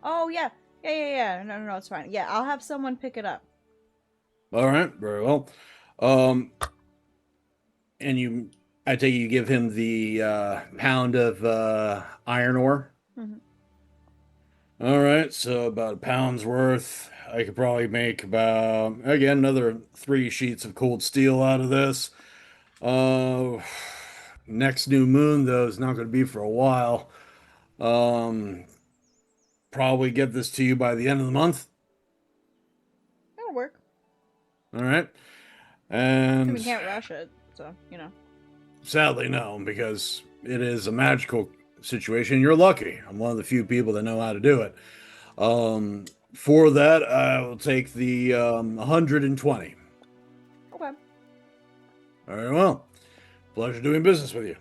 Oh yeah. No, it's fine. Yeah, I'll have someone pick it up. All right, very well. And I take it you give him the pound of iron ore. All right, so about a pound's worth. I could probably make about, again, another 3 sheets of cold steel out of this. Next new moon, though, is not going to be for a while. Probably get this to you by the end of the month. That'll work. All right. And we can't rush it, so, you know. Sadly, no, because it is a magical situation. You're lucky. I'm one of the few people that know how to do it. For that, I will take the 120. Okay. Very well. Pleasure doing business with you.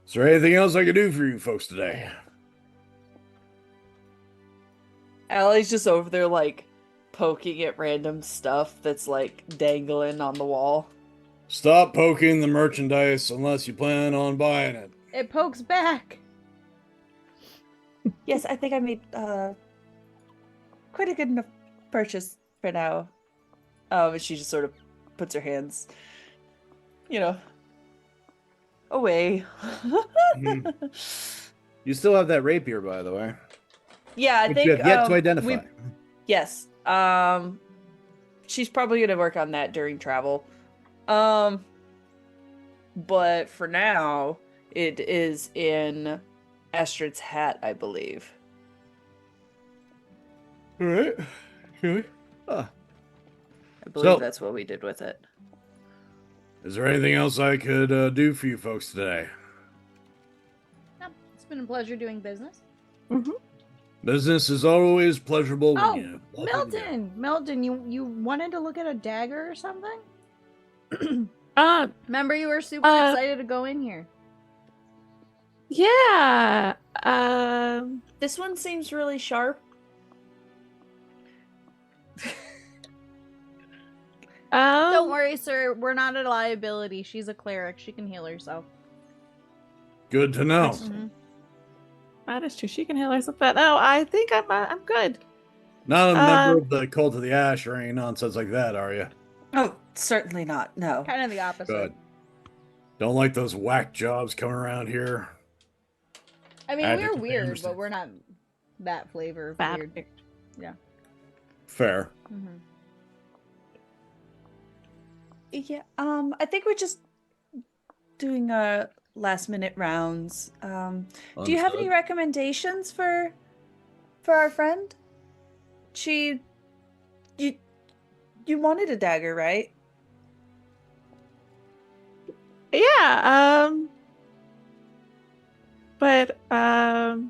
Is there anything else I can do for you folks today? Allie's just over there, like, poking at random stuff that's, like, dangling on the wall. Stop poking the merchandise unless you plan on buying it. It pokes back. Yes, I think I made quite a good enough purchase for now. And she just sort of puts her hands, away. You still have that rapier, by the way. Yeah, I Which think you have yet to identify. Yes. She's probably gonna work on that during travel. But for now, it is in Astrid's hat, I believe. All right. Okay. Ah. I believe So- that's what we did with it. Is there anything else I could do for you folks today? No, it's been a pleasure doing business. Mm-hmm. Business is always pleasurable when Oh, you walk it together. Milton, you wanted to look at a dagger or something? Remember, you were super excited to go in here. Yeah. This one seems really sharp. Don't worry, sir. We're not a liability. She's a cleric. She can heal herself. Good to know. Mhm. That is true. She can heal herself, but no, I think I'm good. Not a member of the Cult of the Ash or any nonsense like that, are you? Oh, certainly not. No. Kind of the opposite. Good. Don't like those whack jobs coming around here. I mean, Addict we're of weird, Anderson. but we're not that flavor of Bad. weird. Yeah. Fair. Mm-hmm. Yeah. I think we're just doing last minute rounds. Do you have any Understood. recommendations for our friend? You wanted a dagger, right? Yeah. But kind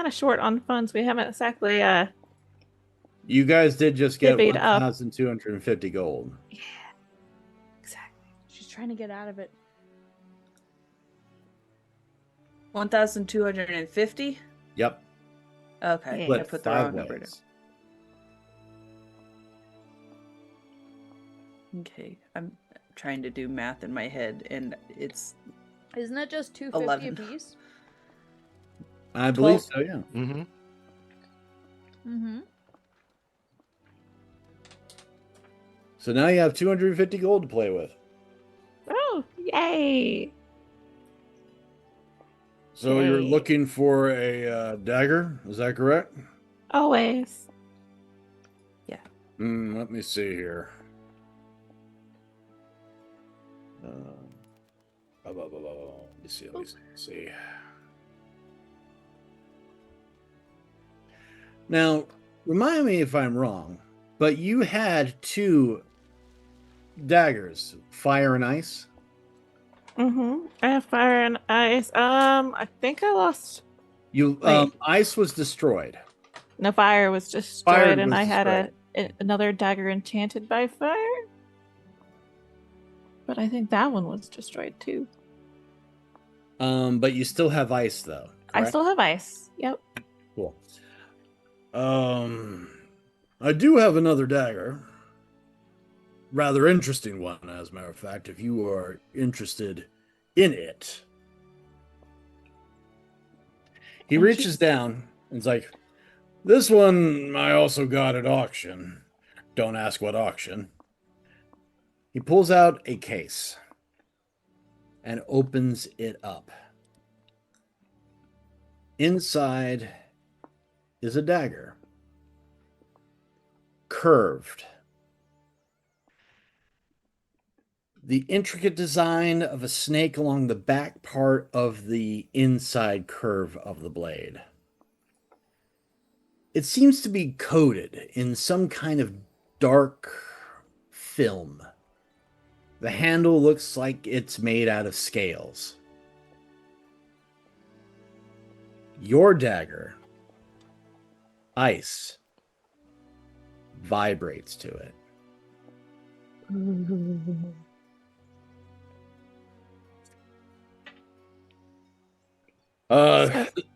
of short on funds. We haven't exactly You guys did just get divvied up. 1,250 gold. Exactly. She's trying to get out of it. 1,250? Yep. Okay. Yeah. I Split put the 5 wrong number down. ways. Okay. I'm trying to do math in my head and it's Isn't it just 250 11. apiece? I believe 12. so, yeah. Mm-hmm. Mm-hmm. So now you have 250 gold to play with. Oh, yay! So you're Yay. looking for a dagger, is that correct? Always. Let me see here. Let me see. Now, remind me if I'm wrong, but you had 2 daggers, fire and ice. Mm-hmm. I have fire and ice. I think I lost. You Wait. ice was destroyed. No, fire was destroyed, Fire and was I had destroyed. another dagger enchanted by fire. But I think that one was destroyed too. But you still have ice though. I correct? still have ice. Yep. Cool. I do have another dagger. Rather interesting one, as a matter of fact, if you are interested in it. He And reaches down and is like, this one I also got at auction. Don't ask what auction. He pulls out a case and opens it up. Inside is a dagger. Curved. The intricate design of a snake along the back part of the inside curve of the blade. It seems to be coated in some kind of dark film. The handle looks like it's made out of scales. Your dagger, ice, vibrates to it.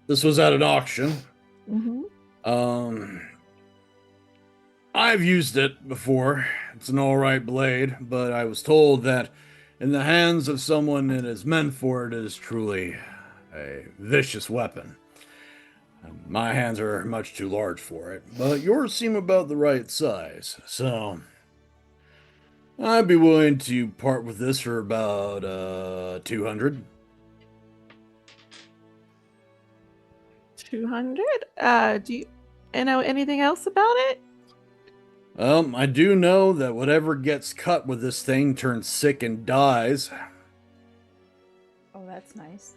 This was at an auction. Mm-hmm. I've used it before. It's an alright blade, but I was told that in the hands of someone that is meant for it is truly a vicious weapon. My hands are much too large for it, but yours seem about the right size, so I'd be willing to part with this for about 200. 200. Do you know anything else about it? I do know that whatever gets cut with this thing turns sick and dies. Oh, that's nice.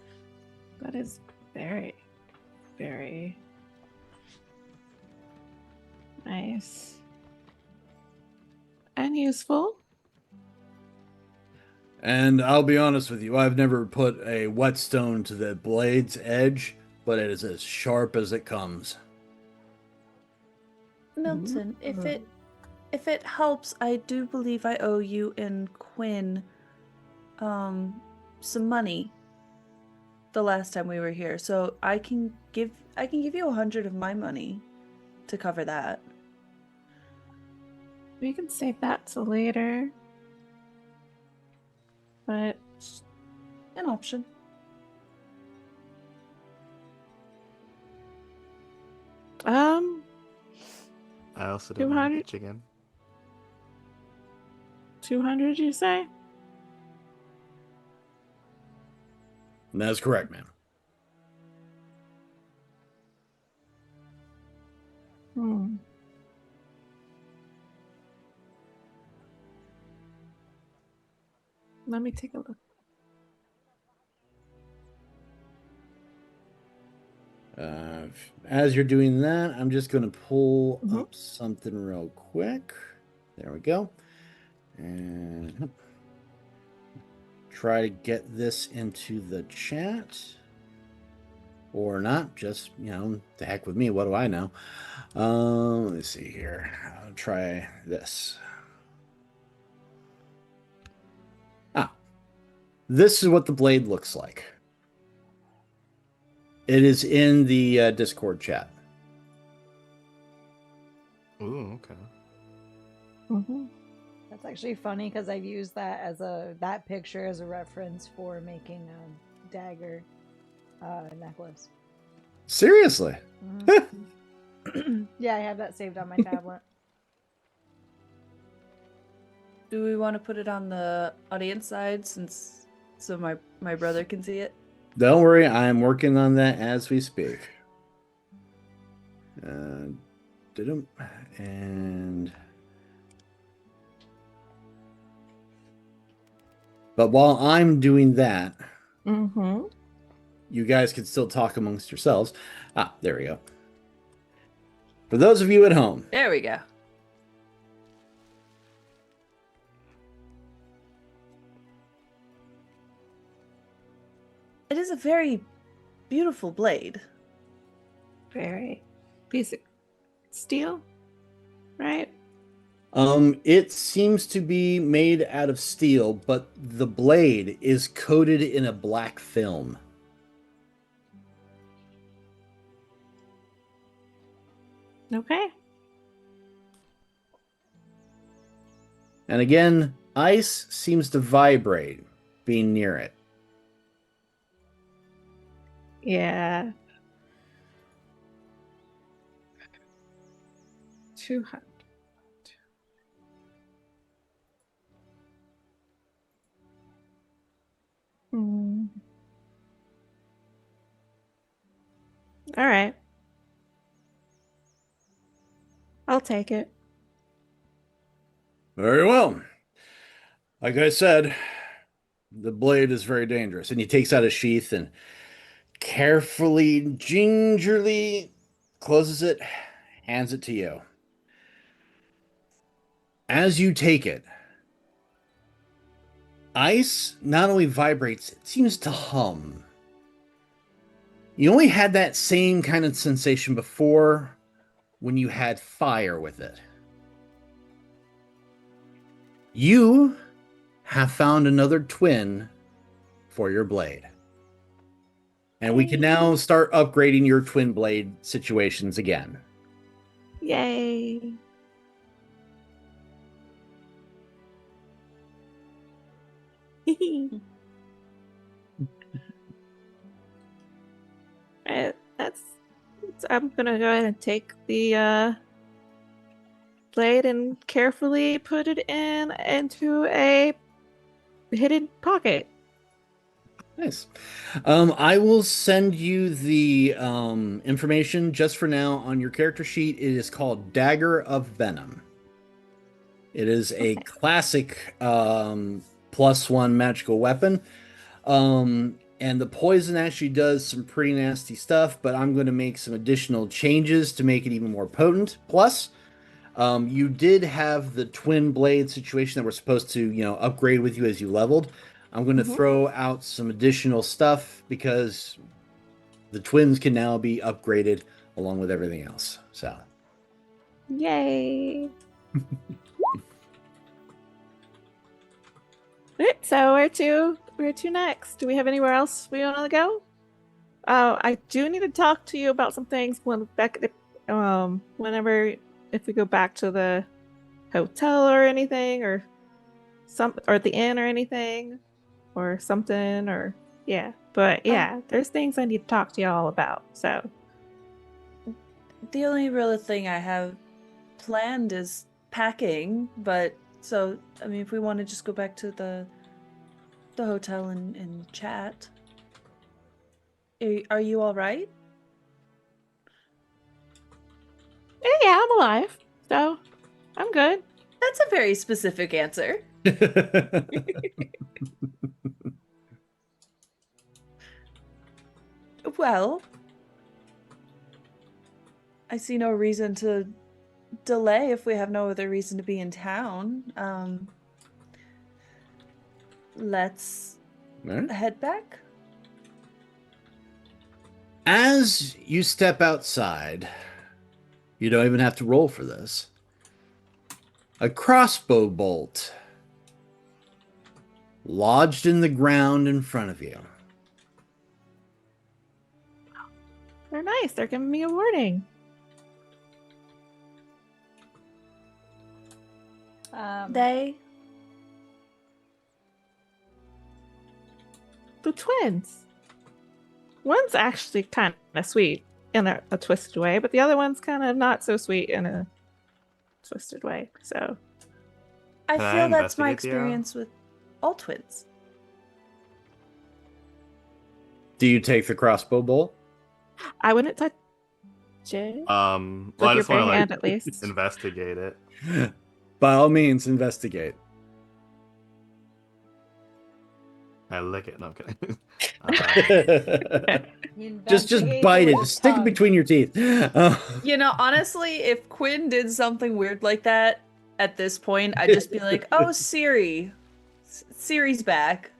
That is very, very nice and useful. And I'll be honest with you, I've never put a whetstone to the blade's edge, but it is as sharp as it comes. Milton, if it helps, I do believe I owe you and Quinn some money the last time we were here. So I can give you 100 of my money to cover that. We can save that till later. But An option. I also don't mind 200? pitching in. 200, you say? That's correct, ma'am. Hmm. Let me take a look. As you're doing that, I'm just going to pull Mhm. up something real quick. There we go. And try to get this into the chat. Or not, just, the heck with me. What do I know? Let me see here. I'll try this. This is what the blade looks like. It is in the Discord chat. Ooh, okay. Mm-hmm. That's actually funny because I've used that picture as a reference for making a dagger necklace. Seriously? Mhm. Yeah, I have that saved on my tablet. Do we want to put it on the audience side so my brother can see it? Don't worry, I'm working on that as we speak. But while I'm doing that, Mm-hmm. you guys can still talk amongst yourselves. There we go. For those of you at home, There we go. It is a very beautiful blade. Very. Piece of steel, right? it seems to be made out of steel, but the blade is coated in a black film. Okay. And again, ice seems to vibrate being near it. Yeah. 200. Hmm. All right. I'll take it. Very well. Like I said, the blade is very dangerous. And he takes out a sheath and carefully, gingerly closes it, hands it to you. As you take it, ice not only vibrates, it seems to hum. You only had that same kind of sensation before when you had fire with it. You have found another twin for your blade. And we can now start upgrading your twin blade situations again. Yay. I'm gonna go ahead and take the blade and carefully put it into a hidden pocket. Nice. I will send you the information just for now on your character sheet. It is called Dagger of Venom. It is a classic +1 magical weapon. And the poison actually does some pretty nasty stuff, but I'm going to make some additional changes to make it even more potent. Plus, you did have the twin blade situation that we're supposed to, upgrade with you as you leveled. I'm going to Mhm. throw out some additional stuff because the twins can now be upgraded along with everything else. So, Yay! Alright, so where to next? Do we have anywhere else we want to go? I do need to talk to you about some things whenever if we go back to the hotel or anything or at the inn or anything or something or yeah. But yeah, there's things I need to talk to y'all about. So The only real thing I have planned is packing, but so I mean, if we want to just go back to the hotel and chat, are you all right? yeah, I'm alive. So I'm good. That's a very specific answer. Well, I see no reason to delay if we have no other reason to be in town. Let's Alright. head back. As you step outside, you don't even have to roll for this. A crossbow bolt lodged in the ground in front of you. They're nice. They're giving me a warning. They The twins. One's actually kind of sweet in a twisted way, but the other one's kind of not so sweet in a twisted way. So I Can I feel that's my investigate the arrow? experience with all twins. Do you take the crossbow bolt? I wouldn't touch it. Well, I With your just want bare to hand, at least. investigate it. By all means, investigate. I lick it. No, I'm kidding. just Investigate bite it. with Just stick it tongue. between your teeth. You know, honestly, if Quinn did something weird like that at this point, I'd just be like, "Oh, Siri, Siri's back."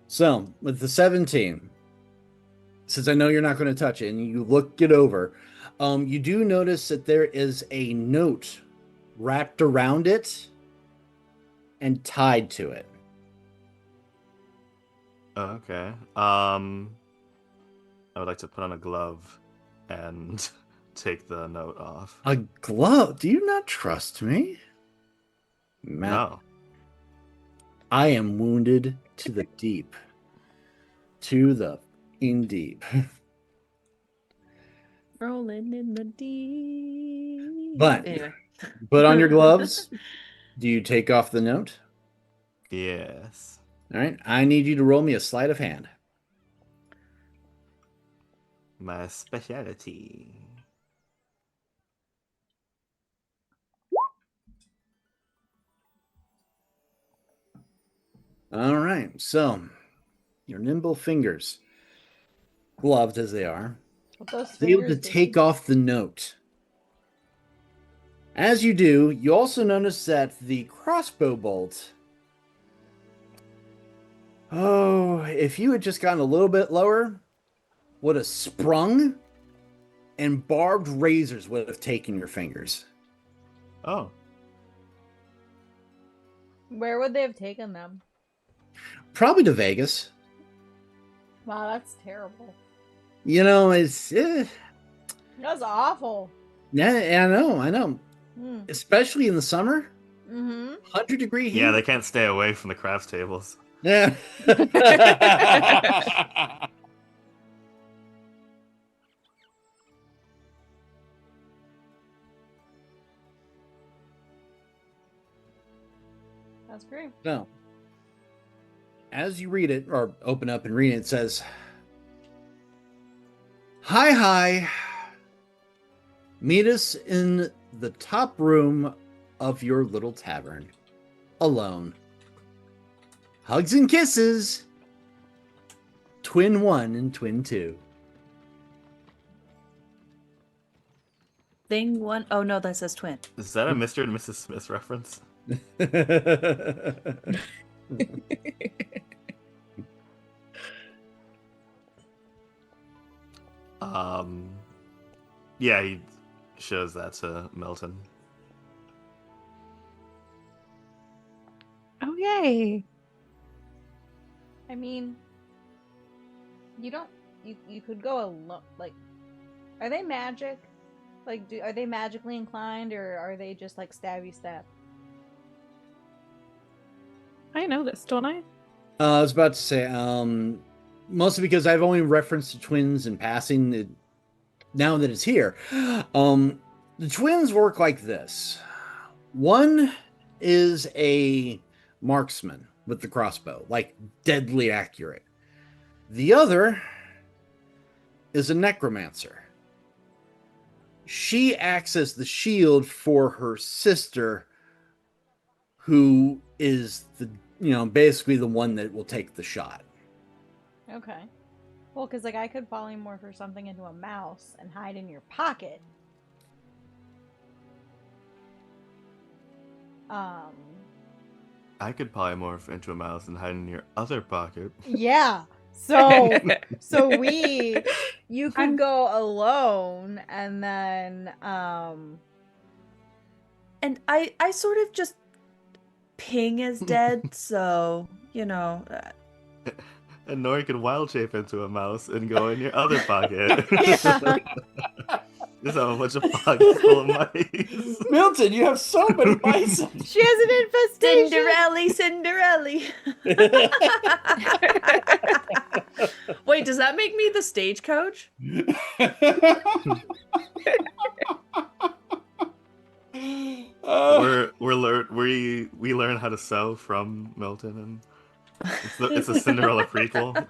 So, with the 17, since I know you're not going to touch it, and you look it over, you do notice that there is a note wrapped around it and tied to it. Oh, okay. I would like to put on a glove and take the note off. A glove? Do you not trust me? Matt, No. I am wounded to the deep. To the in deep. Rolling in the deep. But Anyway. put on your gloves. Do you take off the note? Yes. All right. I need you to roll me a sleight of hand. My specialty. All right. So, your nimble fingers, gloved as they are, With those able to fingers, take baby. off the note. As you do, you also notice that the crossbow bolt. Oh, if you had just gotten a little bit lower, would have sprung, and barbed razors would have taken your fingers. Oh. Where would they have taken them? Probably to Vegas. Wow, that's terrible. You know, it's That's awful. yeah, I know. Mm. Especially in the summer, Mm-hmm. 100-degree heat. Yeah, they can't stay away from the crafts tables. Yeah. That's great. No. As you read it, or open up and read it, it says, Hi. Meet us in the top room of your little tavern, alone. Hugs and kisses, Twin 1 and Twin 2. Thing one. Oh no, that says twin. Is that a Mr. and Mrs. Smith reference? Yeah, he shows that to Milton. Oh, yay. I mean, you don't. You could go alone. Like, are they magic? Like, are they magically inclined, or are they just like stabby stab? I know this, don't I? I was about to say, mostly because I've only referenced the twins in passing. Now that it's here, the twins work like this. One is a marksman with the crossbow, like deadly accurate. The other is a necromancer. She acts as the shield for her sister, who is basically the one that will take the shot. Okay. Well, because like I could polymorph or something into a mouse and hide in your pocket. I could polymorph into a mouse and hide in your other pocket. Yeah. You could go alone, and then And I sort of just ping is dead, so And Nori could wild shape into a mouse and go in your other pocket. yeah. Just have a bunch of pockets full of mice. Milton, you have so many mice. She has an infestation. Cinderelli. Wait, does that make me the stagecoach? We learn how to sew from Milton, and it's a Cinderella prequel.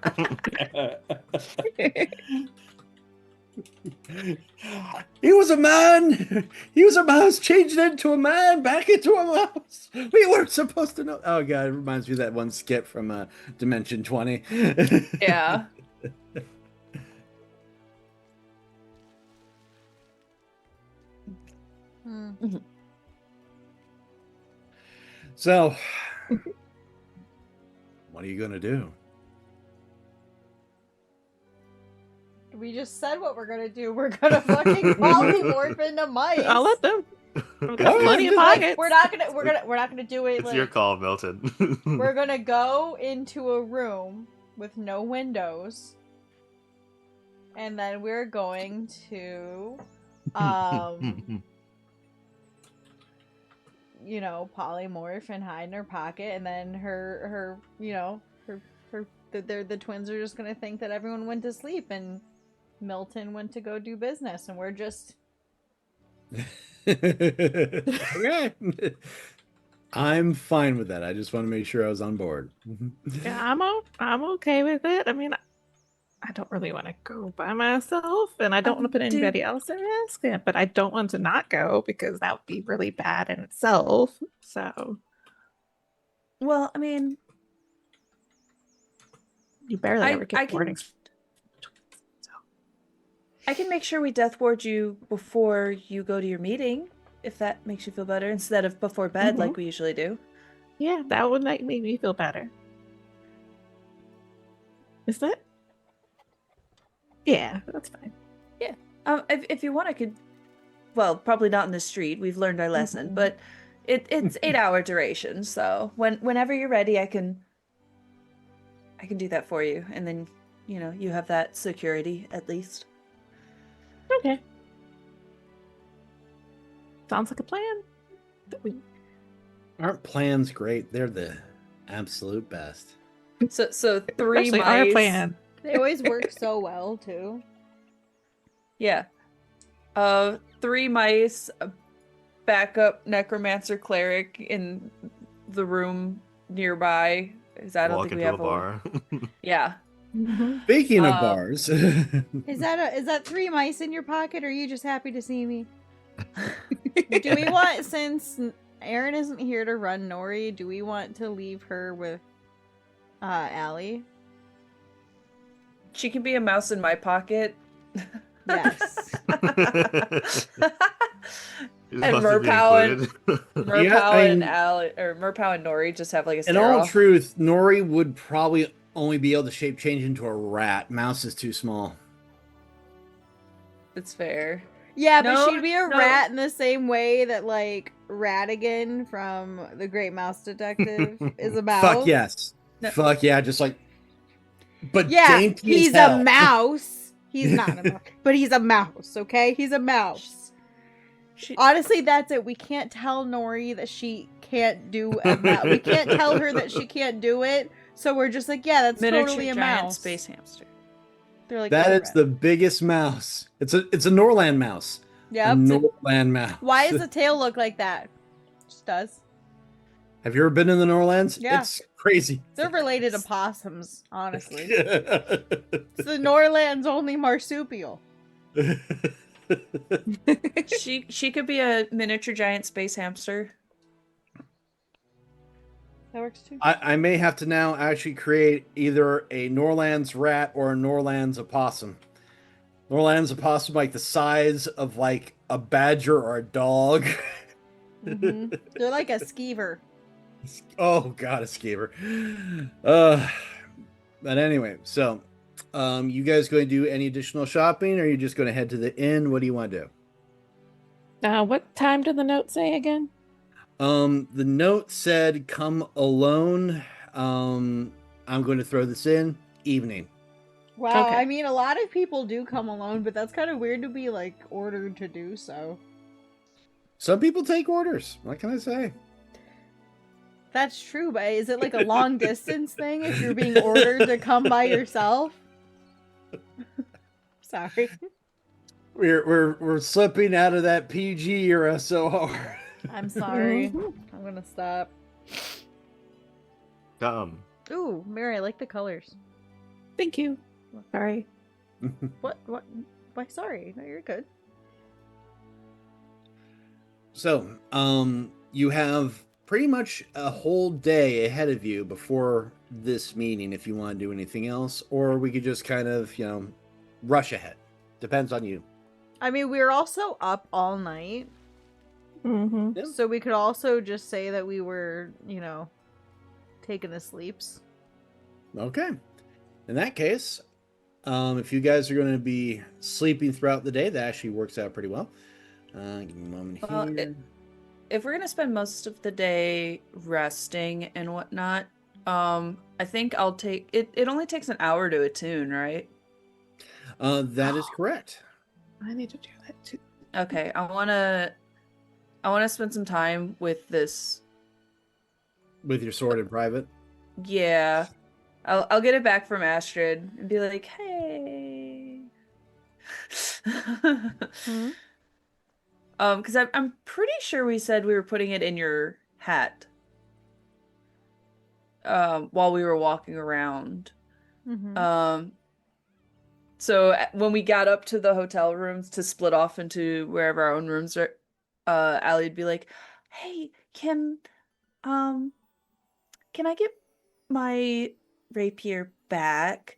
He was a man. He was a mouse, changed into a man, back into a mouse. We weren't supposed to know. Oh god, it reminds me of that one skit from Dimension 20. Yeah. So, what are you gonna do? We just said what we're gonna do. We're gonna fucking polymorph into mice. I'll let them. We've got Oh, plenty of like, pockets. We're not gonna do it. It's Like, your call, Milton. we're gonna go into a room with no windows, and then we're going to, polymorph and hide in her pocket, and then the twins are just gonna think that everyone went to sleep and Milton went to go do business, and we're just. Okay. I'm fine with that. I just want to make sure I was on board. Yeah, I'm okay with it. I mean, I don't really want to go by myself, and I don't want to put anybody else at risk. But I don't want to not go because that would be really bad in itself. So, Well, I mean, you barely ever I get can- warnings. I can make sure we death ward you before you go to your meeting, if that makes you feel better, instead of before bed like we usually do. Yeah, that would make me feel better. Is that? Yeah, that's fine. If you want, I could. Well, probably not in the street. We've learned our lesson, but it's 8-hour duration. So whenever you're ready, I can do that for you, and then you have that security at least. Okay. Sounds like a plan. Aren't plans great? They're the absolute best. So 3 Especially mice. our plan. They always work so well too. Yeah. 3 mice, a backup necromancer cleric in the room nearby. Is that I don't Walk think we into a have bar. Yeah. Speaking of bars, Is that 3 mice in your pocket, or are you just happy to see me? Do we want, since Erin isn't here to run Nori. Do we want to leave her with Allie? She can be a mouse in my pocket. Yes. You're And supposed to be Merpow and included. Yeah, I and mean- Allie, or Merpow and Nori just have like a In stare all off. truth, Nori would probably only be able to shape change into a rat. Mouse is too small. It's fair. Yeah, but No, she'd be a no. rat in the same way that like Ratigan from The Great Mouse Detective is a mouse. Fuck yes. No. Fuck yeah, just like. But Yeah, dainty he's as hell. a mouse. He's not a mouse, but he's a mouse. Okay, he's a mouse. She, Honestly, that's it. We can't tell Nori that she can't do a mouse. We can't tell her that she can't do it. So we're just like, yeah, that's miniature totally a giant mouse. space hamster. They're like, That "Yeah, is rat." the biggest mouse. It's a Norland mouse. Yep. A Norland mouse. Why does the tail look like that? Just does. Have you ever been in the Norlands? Yeah. It's crazy. They're related to possums, honestly. It's the Norland's only marsupial. She could be a miniature giant space hamster. That works too. I may have to now actually create either a Norlands rat or a Norlands opossum. Norlands opossum like the size of like a badger or a dog. Mhm. They're like a skeever. Oh god, a skeever. But anyway, so you guys going to do any additional shopping, or are you just going to head to the inn? What do you want to do? What time did the note say again? The note said, "Come alone." I'm going to throw this in. Evening. Wow, Okay. I mean, a lot of people do come alone, but that's kind of weird to be, like, ordered to do so. Some people take orders. What can I say? That's true, but is it like a long distance thing if you're being ordered to come by yourself? Sorry. We're slipping out of that PG era so hard. I'm sorry. Mhm. I'm gonna stop. Ooh, Mary, I like the colors. Thank you. Sorry. What? Why, sorry. No, you're good. So, you have pretty much a whole day ahead of you before this meeting if you want to do anything else, or we could just kind of, rush ahead. Depends on you. I mean, we were also up all night, Mm-hmm. Yeah. so we could also just say that we were, taking the sleeps. Okay. In that case, if you guys are going to be sleeping throughout the day, that actually works out pretty well. Give me a moment Well, here. If we're gonna spend most of the day resting and whatnot, I think I'll take it. It only takes an hour to attune, right? That is correct. I need to do that too. Okay, I wanna spend some time with this. With your sword in private. Yeah, I'll get it back from Astrid and be like, hey. Hmm? Because I'm pretty sure we said we were putting it in your hat. While we were walking around. Mm-hmm. So when we got up to the hotel rooms to split off into wherever our own rooms are, Allie'd be like, "Hey, can I get my rapier back?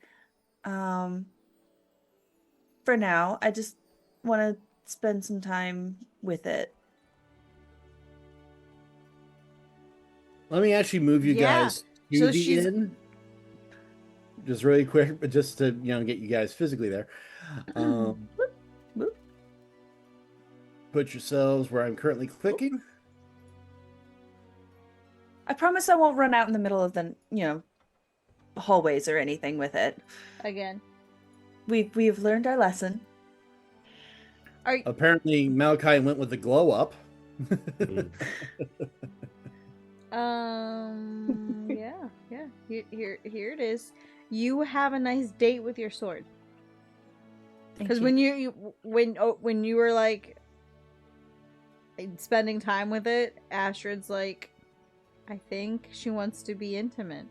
For now, I just want to spend some time with it." Let me actually move you Yeah. guys to So the she's- inn. Just really quick, but just to get you guys physically there. Put yourselves where I'm currently clicking. I promise I won't run out in the middle of the, hallways or anything with it. Again. We've learned our lesson. Apparently, Malachi went with the glow up. Yeah. Here it is. You have a nice date with your sword. Thank Because you. when you were like spending time with it, Astrid's like, I think she wants to be intimate.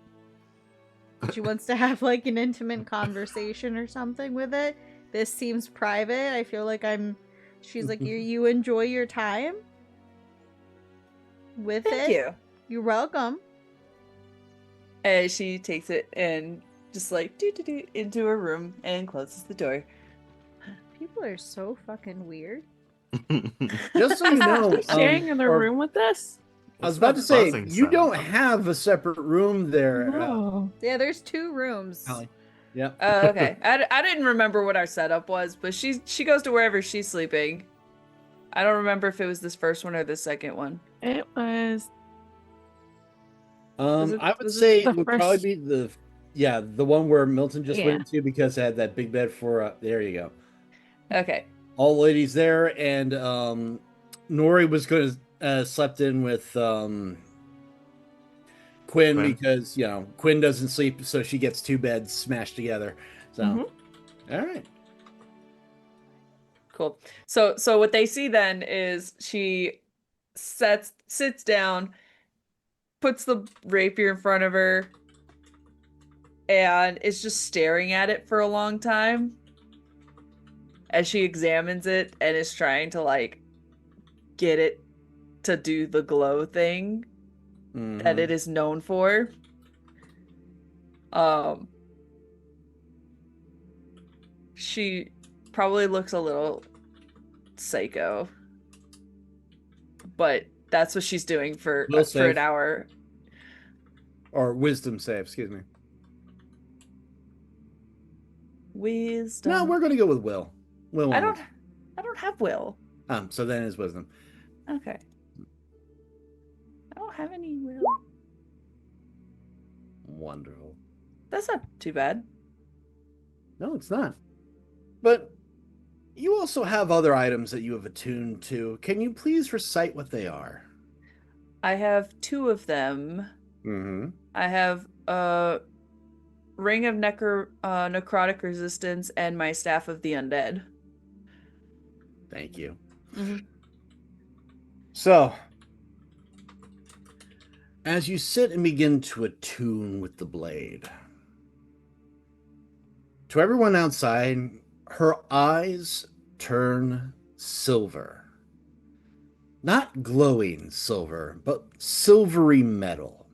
She wants to have like an intimate conversation or something with it. This seems private. I feel like she's like, you enjoy your time? with Thank it. you. You're welcome. And she takes it and just like do into her room and closes the door. People are so fucking weird. Just so you know, She's sharing in the or- room with us. I was What's about that to say, buzzing you don't sound? have a separate room there. No. Yeah, there's 2 rooms. Allie. Yeah. Okay. I didn't remember what our setup was, but she goes to wherever she's sleeping. I don't remember if it was this first one or the second one. It was Was it- I would was it say the it would probably first- be the one where Milton just went Yeah. into because it had that big bed for. There you go. Okay. All ladies there, and Nori was going to slept in with Quinn Quinn. because Quinn doesn't sleep, so she gets 2 beds smashed together. So, Mhm. all right. Cool. So what they see then is she sits down, puts the rapier in front of her, and is just staring at it for a long time as she examines it and is trying to like get it to do the glow thing that it is known for. She probably looks a little psycho, but that's what she's doing for Will for an save. hour. Or wisdom save, excuse me. Wisdom. No, we're going to go with Will. Will. I on don't this. I don't have will. So then it's wisdom. Okay. I don't have any will. Wonderful. That's not too bad. No, it's not. But you also have other items that you have attuned to. Can you please recite what they are? I have 2 of them. Mm-hmm. I have a ring of necrotic resistance and my staff of the undead. Thank you. Mhm. So, as you sit and begin to attune with the blade, to everyone outside, her eyes turn silver. Not glowing silver, but silvery metal.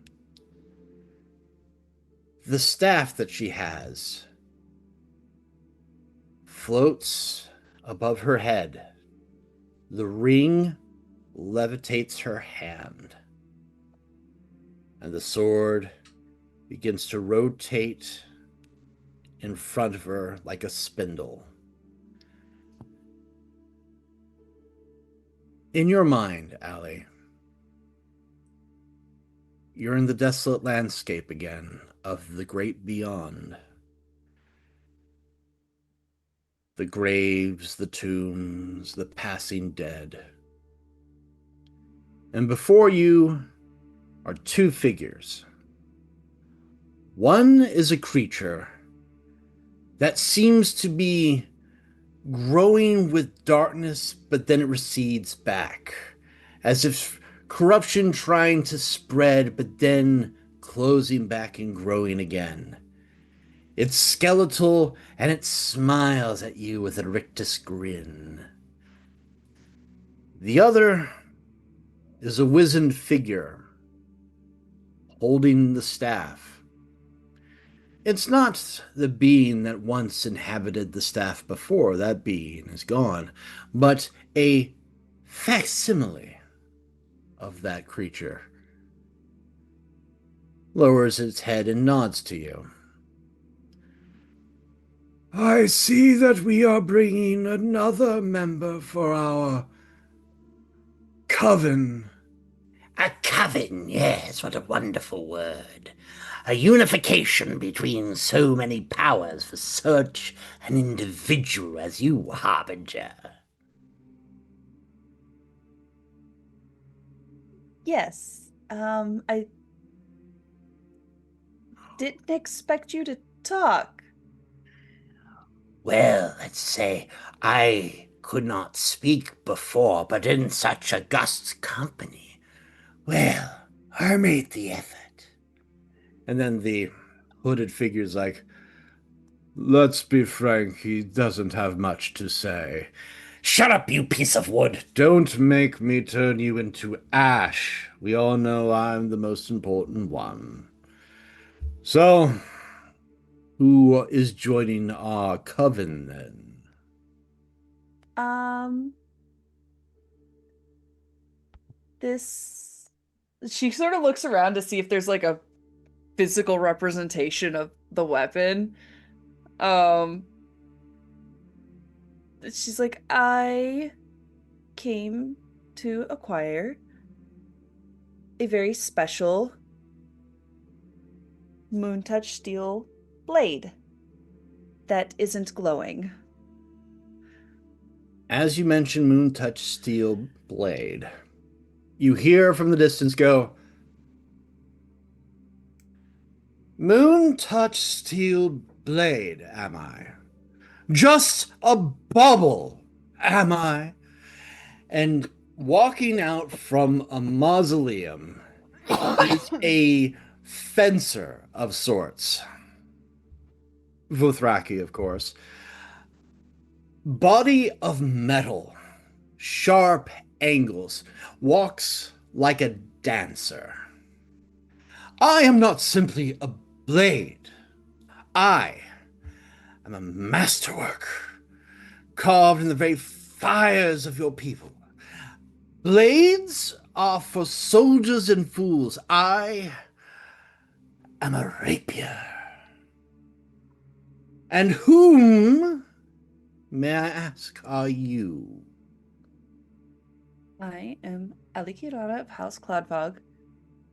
The staff that she has floats above her head. The ring levitates her hand. And the sword begins to rotate in front of her like a spindle. In your mind, Allie, you're in the desolate landscape again of the great beyond. The graves, the tombs, the passing dead. And before you are 2 figures. One is a creature that seems to be growing with darkness, but then it recedes back, as if corruption trying to spread, but then closing back and growing again. It's skeletal, and it smiles at you with a rictus grin. The other is a wizened figure holding the staff. It's not the being that once inhabited the staff before, that being is gone, but a facsimile of that creature. Lowers its head and nods to you. I see that we are bringing another member for our coven. A coven, yes, what a wonderful word. A unification between so many powers for such an individual as you, Harbinger. Yes. I didn't expect you to talk. Well, let's say I could not speak before, but in such august company, well, I made the effort. And then the hooded figure's like, let's be frank, he doesn't have much to say. Shut up, you piece of wood. Don't make me turn you into ash. We all know I'm the most important one. So, who is joining our coven then? Um, this she sort of looks around to see if there's like a physical representation of the weapon. Um, she's like, I came to acquire a very special moon touch steel blade that isn't glowing. As you mention Moon Touch Steel Blade, you hear from the distance go, Moon Touch Steel Blade, am I? Just a bubble, am I? And walking out from a mausoleum is a fencer of sorts. Vothraki, of course. Body of metal, sharp angles, walks like a dancer. I am not simply a blade. I am a masterwork, carved in the very fires of your people. Blades are for soldiers and fools. I am a rapier. And whom, may I ask, are you? I am Ali Kirara of House Cloudfog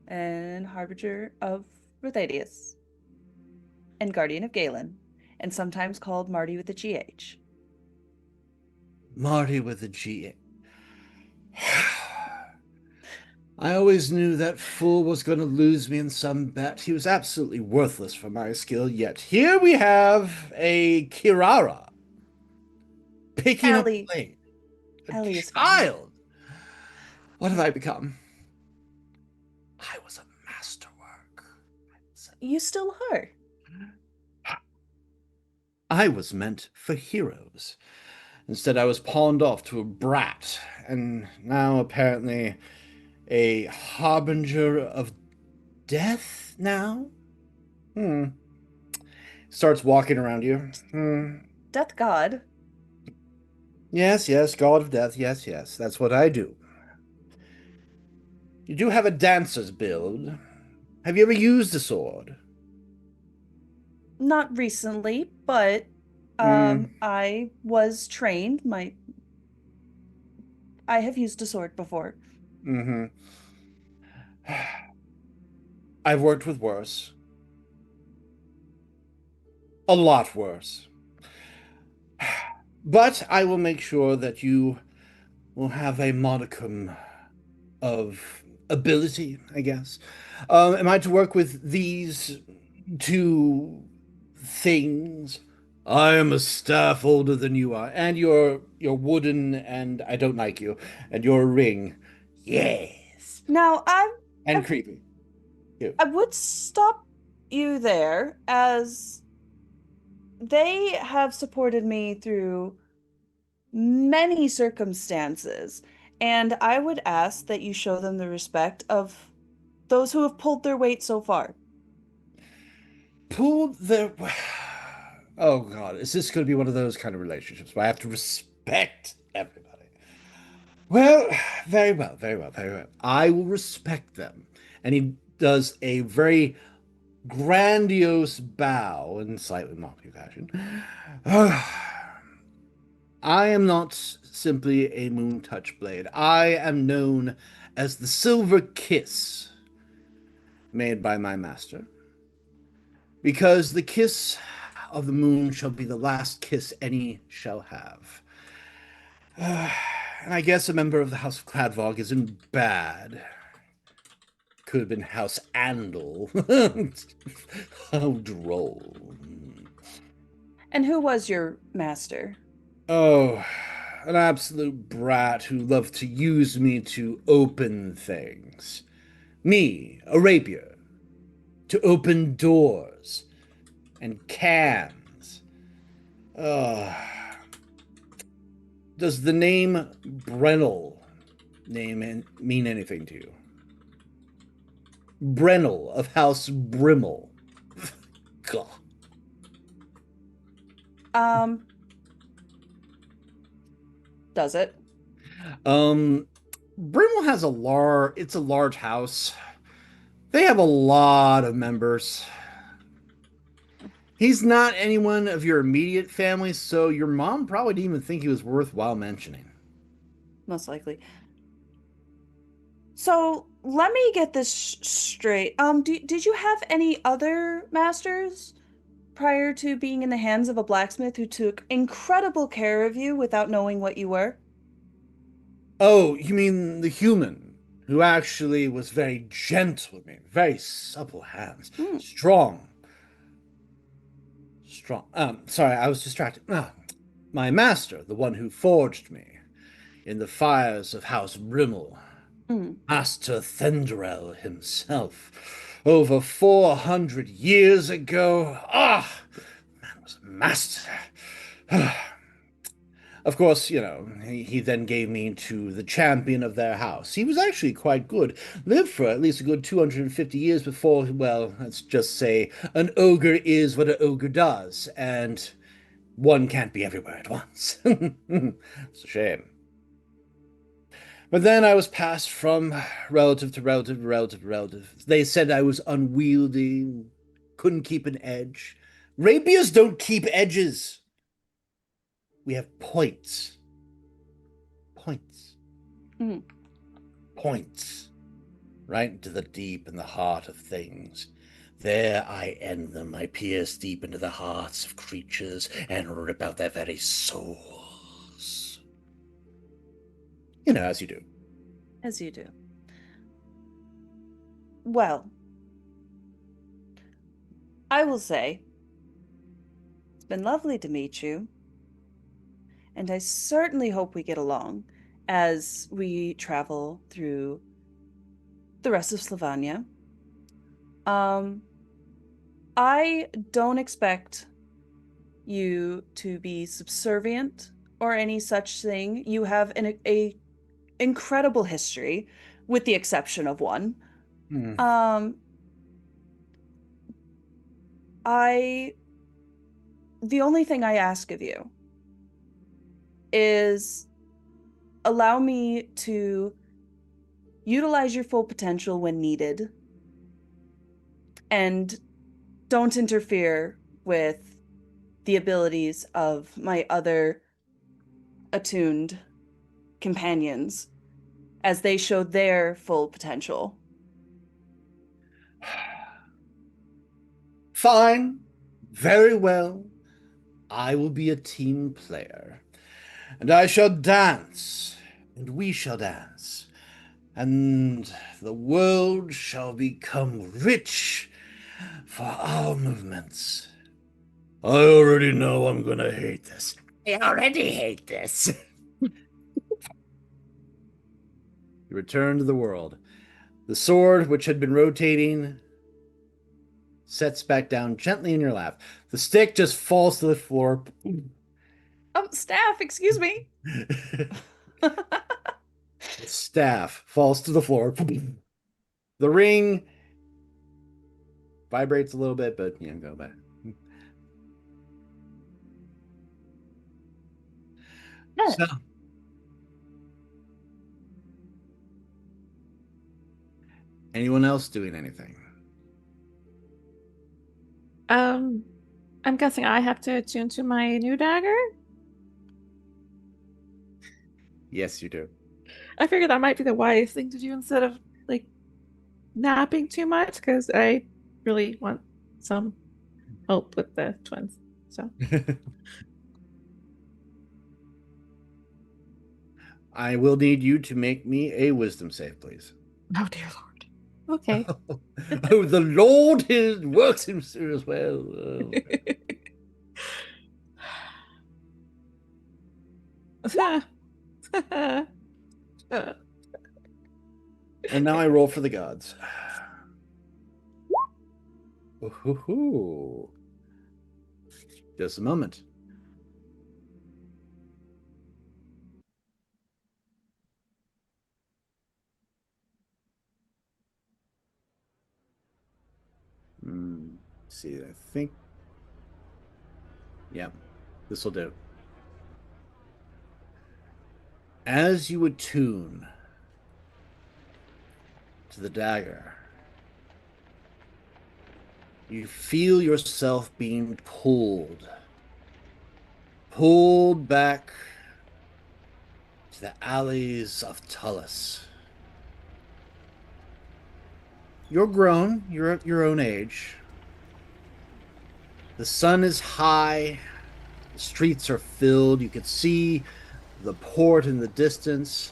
and Harbinger of Ruthadius and Guardian of Galen, and sometimes called Marty with a GH. Marty with a G. I always knew that fool was going to lose me in some bet. He was absolutely worthless for my skill, yet here we have a Kirara picking up Allie. blade. A Allie is fine. child. What have I become? I was a masterwork. You still are. I was meant for heroes. Instead, I was pawned off to a brat, and now apparently a harbinger of death now? Starts walking around you. Death God. Yes, yes, god of death. Yes, yes, that's what I do. You do have a dancer's build. Have you ever used a sword? Not recently, but I was trained. I have used a sword before. Mm-hmm. I've worked with worse. A lot worse. But I will make sure that you will have a modicum of ability, I guess. Am I to work with these two things? I am a staff older than you are, and you're wooden, and I don't like you, and you're a ring. Yes. Now, And creepy. You. I would stop you there, as they have supported me through many circumstances, and I would ask that you show them the respect of those who have pulled their weight so far. Pulled their. Oh God, is this going to be one of those kind of relationships where I have to respect everybody? Well, very well, very well, very well. I will respect them. And he does a very grandiose bow in slightly mocking fashion. I am not simply a moon touch blade. I am known as the Silver Kiss, made by my master. Because the kiss of the moon shall be the last kiss any shall have. And I guess a member of the House of Cladvog isn't bad. Could have been House Andal. How droll. And who was your master? Oh, an absolute brat who loved to use me to open things. Me, a rapier, to open doors and cans. Does the name Brennel mean anything to you? Brennel of House Brimmel. God. Um, does it? Brimmel has it's a large house. They have a lot of members. He's not anyone of your immediate family, so your mom probably didn't even think he was worthwhile mentioning. Most likely. So let me get this straight. Did you have any other masters prior to being in the hands of a blacksmith who took incredible care of you without knowing what you were? Oh, you mean the human who actually was very gentle with me, very supple hands, Hmm. strong. Strong. Sorry, I was distracted. My master, the one who forged me in the fires of House Brimmel, Hmm. Master Thendrel himself, over 400 years ago. Man was a master. Of course, he then gave me to the champion of their house. He was actually quite good. Lived for at least a good 250 years before, well, let's just say an ogre is what an ogre does, and one can't be everywhere at once. It's a shame. But then I was passed from relative to relative to relative to relative. They said I was unwieldy, couldn't keep an edge. Rapiers don't keep edges. We have points. Points. Hmm. Points. Right into the deep and the heart of things. There I end them. I pierce deep into the hearts of creatures and rip out their very souls. As you do. As you do. Well, I will say it's been lovely to meet you, and I certainly hope we get along as we travel through the rest of Slovenia. Um, I don't expect you to be subservient or any such thing. You have a incredible history, with the exception of one. Hmm. Um, I the only thing I ask of you is allow me to utilize your full potential when needed and don't interfere with the abilities of my other attuned companions as they show their full potential. Fine. Very well. I will be a team player. And I shall dance. And we shall dance. And the world shall become rich for our movements. I already know I'm gonna hate this. I already hate this. You return to the world. The sword, which had been rotating, sets back down gently in your lap. The stick just falls to the floor. Oh, staff, excuse me. The staff falls to the floor. The ring vibrates a little bit, but go back. So, anyone else doing anything? I'm guessing I have to attune to my new dagger. Yes, you do. I figured that might be the wisest thing to do instead of like napping too much because I really want some help with the twins. So, I will need you to make me a wisdom save, please. oh dear Lord. Okay. Oh, the Lord works himself as well. Oh. And now I roll for the gods. Ooh. Just a moment. See, I think. Yeah, this will do. As you attune to the dagger, you feel yourself being pulled back to the alleys of Tullus. You're grown, you're at your own age. The sun is high, the streets are filled. You can see the port in the distance.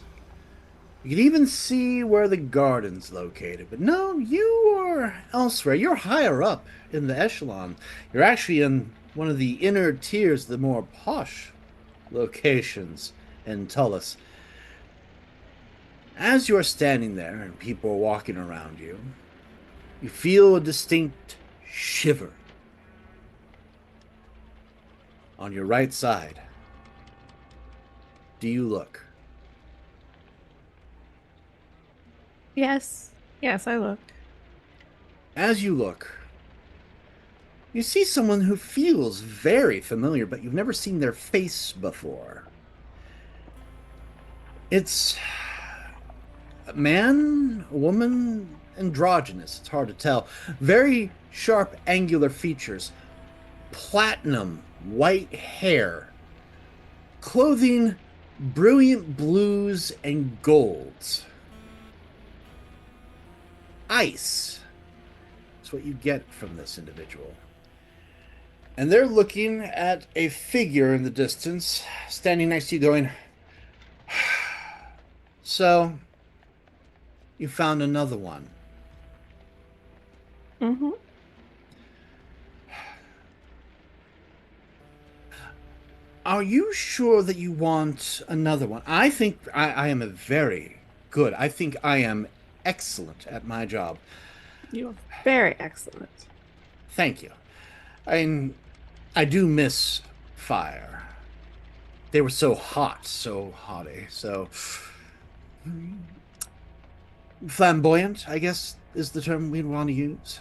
You can even see where the garden's located. But no, you are elsewhere. You're higher up in the echelon. You're actually in one of the inner tiers, the more posh locations in Tullus. As you're standing there and people are walking around you, you feel a distinct shiver on your right side. Do you look? Yes. Yes, I look. As you look, you see someone who feels very familiar, but you've never seen their face before. It's a man, a woman, androgynous. It's hard to tell. Very sharp, angular features, platinum white hair, clothing brilliant blues and golds. Ice is what you get from this individual. And they're looking at a figure in the distance, standing next to you, going, So, you found another one. Mm-hmm. Are you sure that you want another one? I think I am a very good. I think I am excellent at my job. You are very excellent. Thank you. I do miss fire. They were so hot, so haughty, so flamboyant, I guess is the term we'd want to use.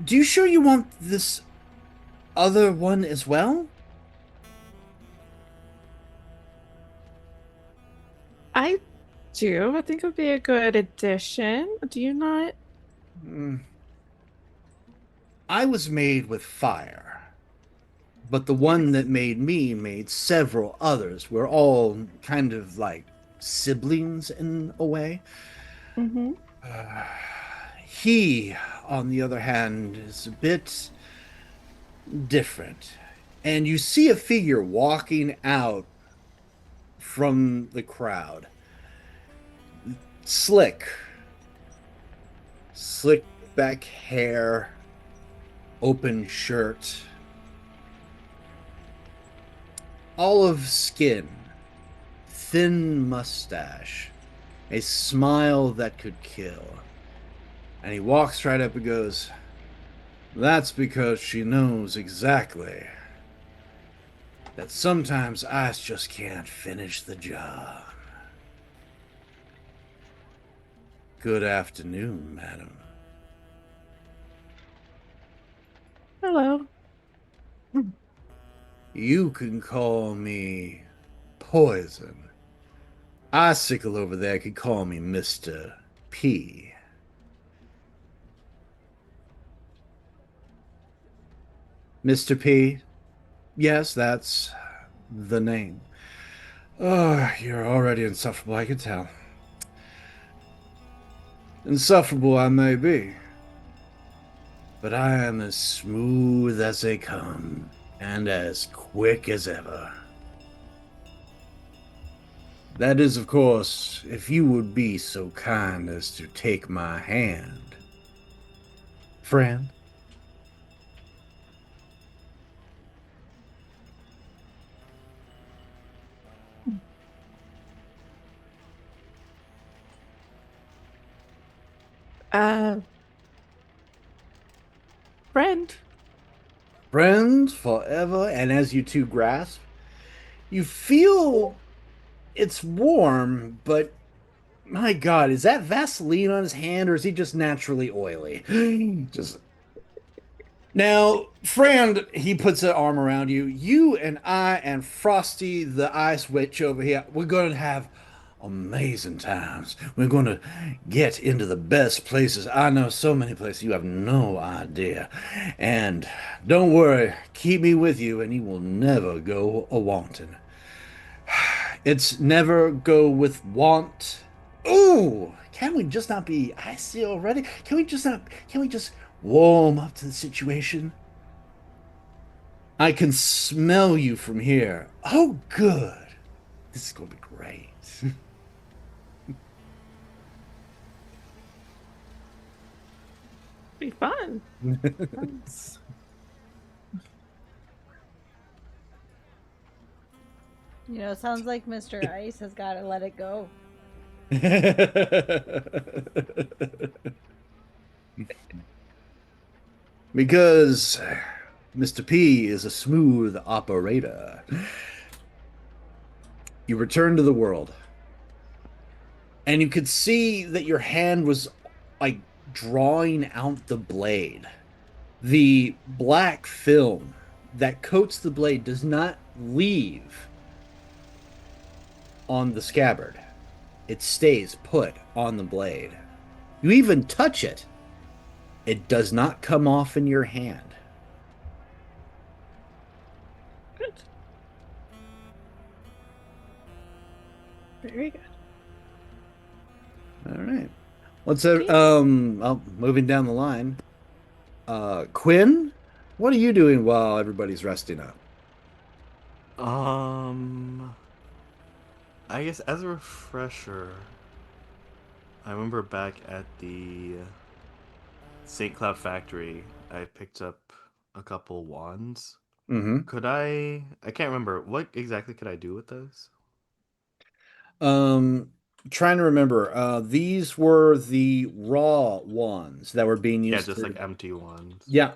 Do you sure you want this other one as well? I do. I think it would be a good addition. Do you not? I was made with fire, but the one that made me made several others. We're all kind of like siblings in a way. Mm-hmm. He, on the other hand, is a bit different. And you see a figure walking out from the crowd. Slick back hair, open shirt, olive skin, thin mustache, a smile that could kill. And he walks right up and goes, That's because she knows exactly that sometimes I just can't finish the job. Good afternoon, madam. Hello. You can call me Poison. Icicle over there could call me Mr. P. Mr. P? Yes, that's the name. Oh, you're already insufferable, I can tell. Insufferable I may be, but I am as smooth as they come, and as quick as ever. That is, of course, if you would be so kind as to take my hand. Friend? Friend. Friends forever, and as you two grasp, you feel it's warm, but My God, is that Vaseline on his hand or is he just naturally oily? Just now, friend, he puts an arm around you. You and I and Frosty the Ice Witch over here, we're going to have amazing times. We're going to get into the best places. I know so many places you have no idea. And don't worry, keep me with you, and you will never go a wanting. It's never go with want. Ooh, can we just not be icy already? Can we just warm up to the situation? I can smell you from here. Oh, good. This is going to be great. Be fun. Sounds like Mr. Ice has got to let it go. Because Mr. P is a smooth operator. You return to the world, and you could see that your hand was like drawing out the blade. The black film that coats the blade does not leave on the scabbard. It stays put on the blade. You even touch it, it does not come off in your hand. Good. Very good. All right. Let's Okay. moving down the line. Quinn, what are you doing while everybody's resting up? Um, I guess as a refresher, I remember back at the St. Cloud factory, I picked up a couple wands. Mm-hmm. Could I can't remember what exactly could I do with those? Um, Trying to remember. These were the raw ones that were being Yeah, used just to. like empty ones. Yeah.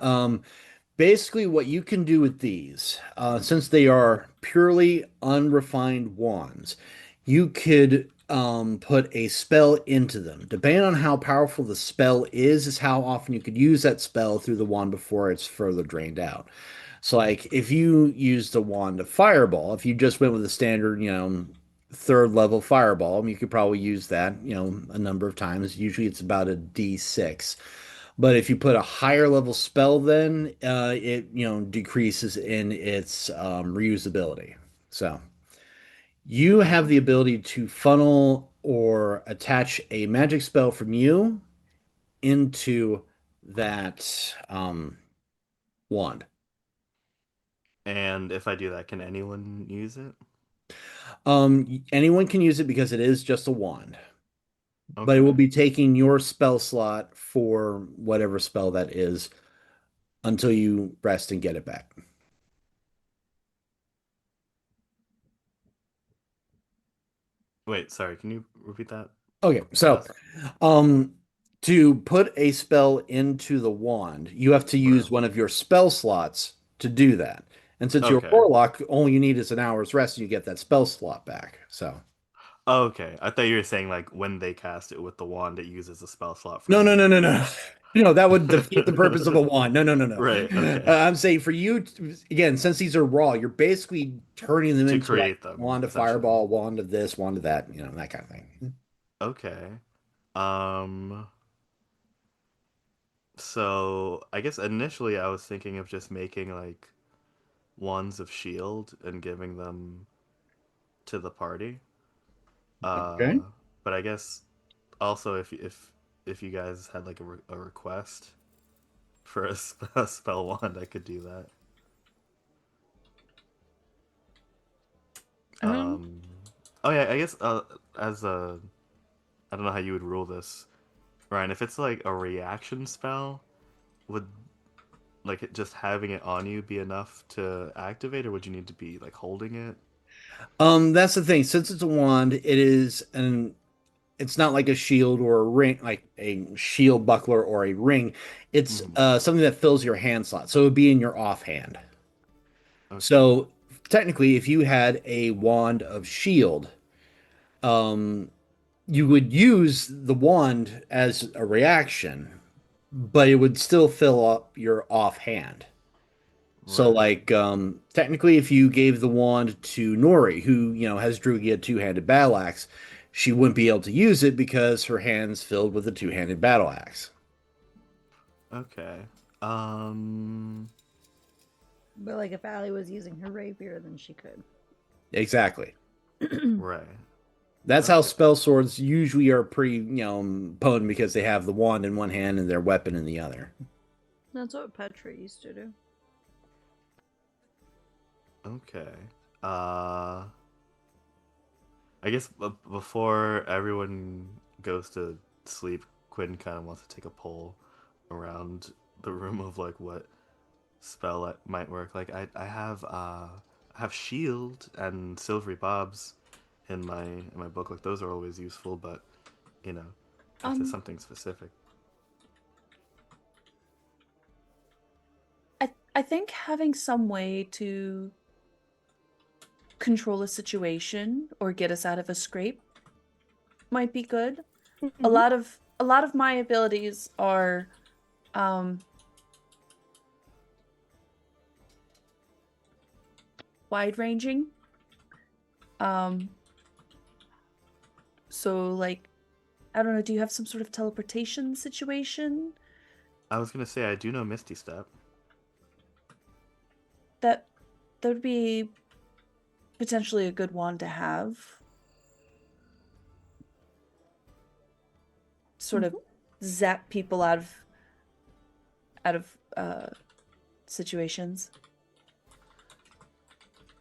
Basically, what you can do with these, since they are purely unrefined wands, you could put a spell into them. Depending on how powerful the spell is how often you could use that spell through the wand before it's further drained out. So, like, if you used the wand of fireball, if you just went with a standard, third level fireball, you could probably use that, a number of times. Usually it's about a D6. But if you put a higher level spell, then it decreases in its reusability. So you have the ability to funnel or attach a magic spell from you into that wand. And if I do that, can anyone use it? Anyone can use it because it is just a wand, but it will Okay. be taking your spell slot for whatever spell that is until you rest and get it back. Wait, sorry, can you repeat that Okay, so last? um to put a spell into the wand, you have to use Right. one of your spell slots to do that. And since you're a Okay. warlock, all you need is an hour's rest and you get that spell slot back. So Okay. I thought you were saying like when they cast it with the wand, it uses a spell slot no, from no, no, me. no, no. No, that would defeat the purpose of a wand. No, no, no, no. Right, okay. I'm saying for you, again, since these are raw, you're basically turning them To into like create them, wand of essentially. fireball, wand of this, wand of that, that kind of thing. Okay. Um, so I guess initially I was thinking of just making like wands of shield and giving them to the party. Okay. Uh, but I guess also if you guys had like a request for a spell wand, I could do that. Um, Um, oh yeah, I guess as a I don't know how you would rule this, Ryan. If it's like a reaction spell, would like just having it on you be enough to activate, or would you need to be like holding it? That's the thing. Since it's a wand, it's not like a shield or a ring, like a shield buckler or a ring. It's Hmm. something that fills your hand slot. So it would be in your offhand. Okay. So technically, if you had a wand of shield, um, you would use the wand as a reaction, but it would still fill up your offhand. So Right. like technically if you gave the wand to Nori, who, has Drugia two-handed battle axe, she wouldn't be able to use it because her hand's filled with a two-handed battle axe. Okay. Um. But like if Allie was using her rapier, then she could. Exactly. Right. That's how Okay. spell swords usually are pretty, potent because they have the wand in one hand and their weapon in the other. That's what Petra used to do. Okay. I guess before everyone goes to sleep, Quinn kind of wants to take a poll around the room of like what spell that might work. Like I have shield and silvery bobs in my book. Like those are always useful, but you know, if there's Um, something specific. I think having some way to control a situation or get us out of a scrape might be good. Mhm. A lot of my abilities are um wide ranging. Um so like I don't know, do you have some sort of teleportation situation I was gonna say I do know Misty Step. that that would be potentially a good one to have? Sort of zap people out of situations.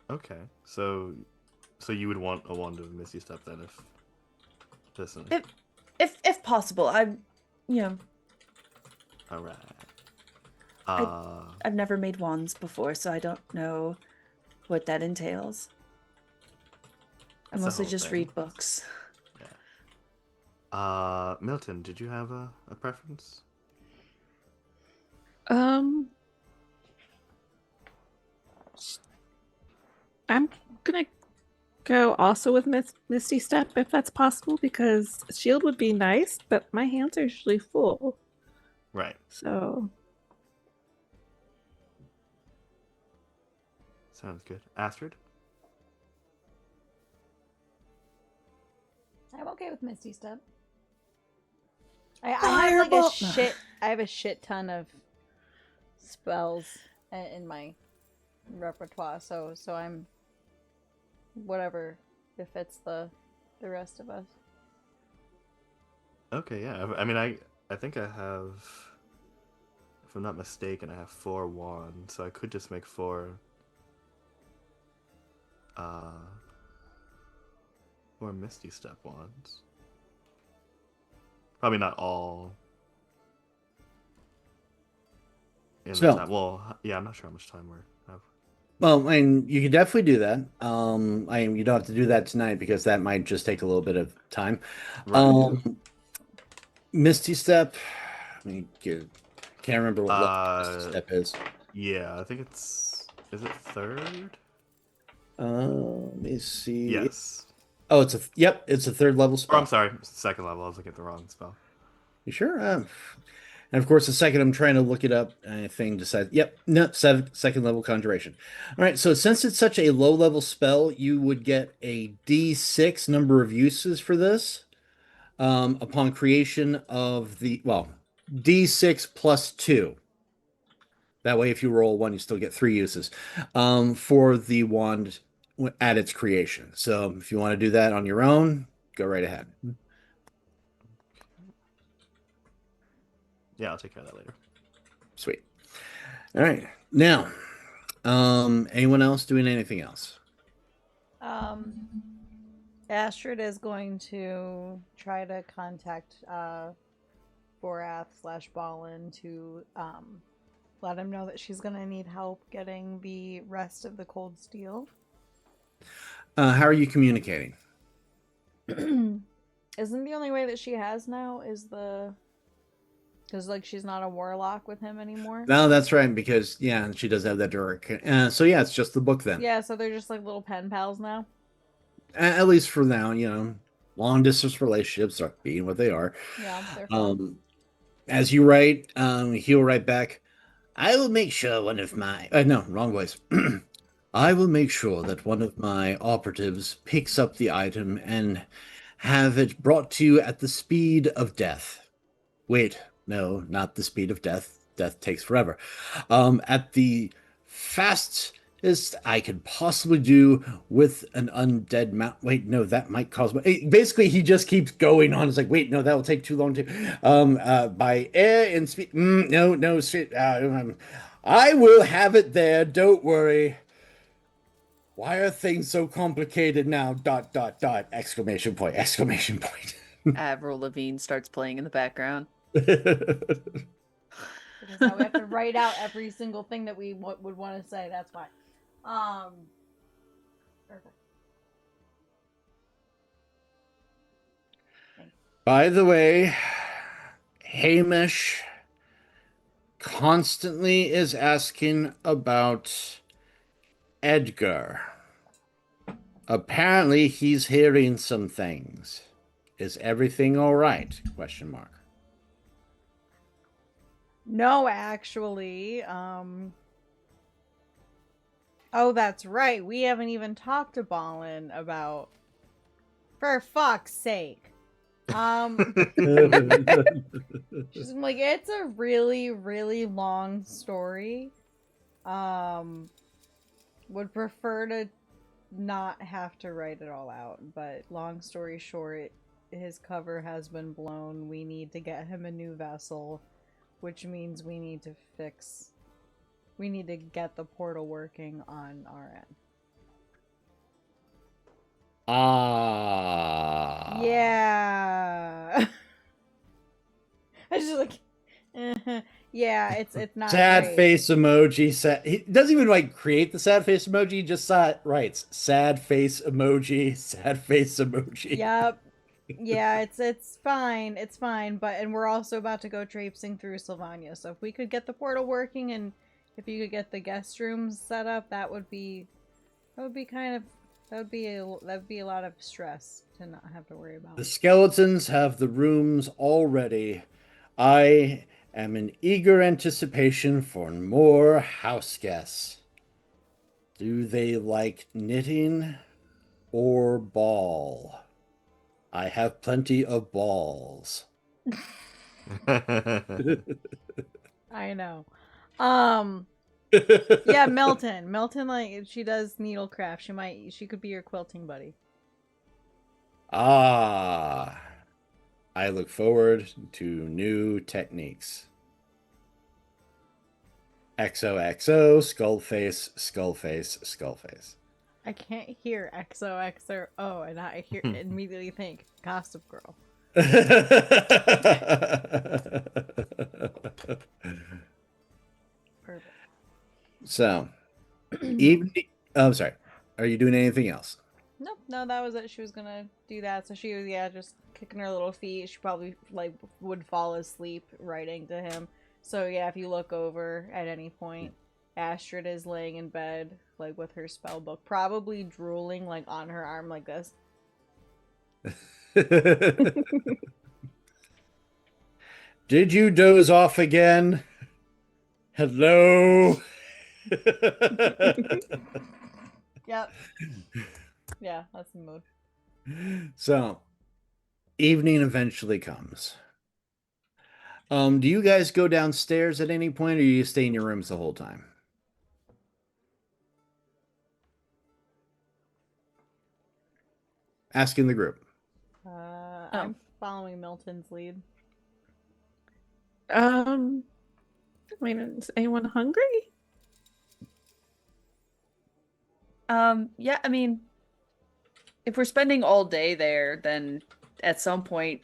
Okay, so you would want a wand of Misty Step then if this is If if possible. I'm you know, all right. I Uh, I've never made wands before, so I don't know what that entails. I it's a mostly whole just thing. read books. Yeah. Milton, did you have a preference? Um, I'm gonna go also with Misty Step if that's possible because shield would be nice, but my hands are usually full. Right. So Sounds good. Astrid? I'm okay with Misty Step. I have like a Fireball! shit. I have a shit ton of spells in my repertoire, so I'm whatever if it's the rest of us. Okay, yeah. I mean, I think I have, if I'm not mistaken, I have 4 wands, so I could just make uh, 4 Misty Step wands. Probably not all in the So, time. Well, yeah, I'm not sure how much time we have. well, I mean, you can definitely do that. I mean, you don't have to do that tonight because that might just take a little bit of time. Right. Um, Misty Step. I mean, can't remember what level Misty Uh, Step is. yeah, I think it's. Is it third? Let me see. Yes. Oh, it's a third level Or I'm spell. sorry, second level. I was looking at the wrong spell. You sure? And of course, the second I'm trying to look it up, thing decides, yep, no, second level conjuration. All right, so since it's such a low level spell, you would get a D6 number of uses for this upon creation of D6 plus 2. That way, if you roll one, you still get 3 uses for the wand at its creation. So if you want to do that on your own, go right ahead. Yeah, I'll take care of that later. Sweet. All right. Now, anyone else doing anything else? Um, Astrid is going to try to contact Borath slash Ballin to let him know that she's gonna need help getting the rest of the cold steel. How are you communicating? Isn't the only way that she has now is the because like she's not a warlock with him anymore. No, that's right, because yeah, she does have that direct. So yeah, it's just the book then. Yeah, so they're just like little pen pals now. At least for now. long distance relationships are being what they are. Yeah, they're fun. As you write, he'll write back, I will make sure one of my no, wrong voice. I will make sure that one of my operatives picks up the item and have it brought to you at the speed of death. Wait, no, not the speed of death. Death takes forever. At the fastest I could possibly do with an undead mount. Wait, no, that might cause. Basically, he just keeps going on. It's like, wait, no, that will take too long to. By air and speed. No, no, I will have it there. Don't worry. Why are things so complicated now? Dot dot dot! Exclamation point! Exclamation point! Avril Lavigne starts playing in the background. Because now we have to write out every single thing that we would want to say. That's why. Perfect. By the way, Hamish constantly is asking about Edgar. Apparently, he's hearing some things. Is everything all right? Question mark. No, actually. Oh, that's right. We haven't even talked to Ballin about. For fuck's sake. She's like, it's a really, really long story. Would prefer to not have to write it all out, but long story short, his cover has been blown. We need to get him a new vessel, which means we need to get the portal working on our end. Yeah. I just like yeah, it's not sad great. face emoji. He doesn't even like create the sad face emoji. He just writes sad face emoji. Sad face emoji. Yep. Yeah, it's fine. It's fine. And we're also about to go traipsing through Sylvania. So if we could get the portal working and if you could get the guest rooms set up, that would be a lot of stress to not have to worry about. The skeletons have the rooms all ready. I am in eager anticipation for more house guests. Do they like knitting or ball? I have plenty of balls. I know. Yeah, Milton. Milton, like, she does needlecraft. She could be your quilting buddy. Ah, I look forward to new techniques. XOXO, skull face, skull face, skull face. I can't hear XOXO, and I immediately think Gossip Girl. Perfect. So, evening. Oh, I'm sorry. Are you doing anything else? Nope, no, that was it. She was gonna do that, so she was just kicking her little feet. She probably would fall asleep writing to him. So yeah, if you look over at any point, Astrid is laying in bed with her spell book, probably drooling on her arm like this. Did you doze off again? Hello. Yep. Yeah, that's the mood. So, evening eventually comes. Do you guys go downstairs at any point, or you stay in your rooms the whole time? Asking the group. I'm following Milton's lead. I mean, is anyone hungry? Yeah, I mean, if we're spending all day there, then at some point,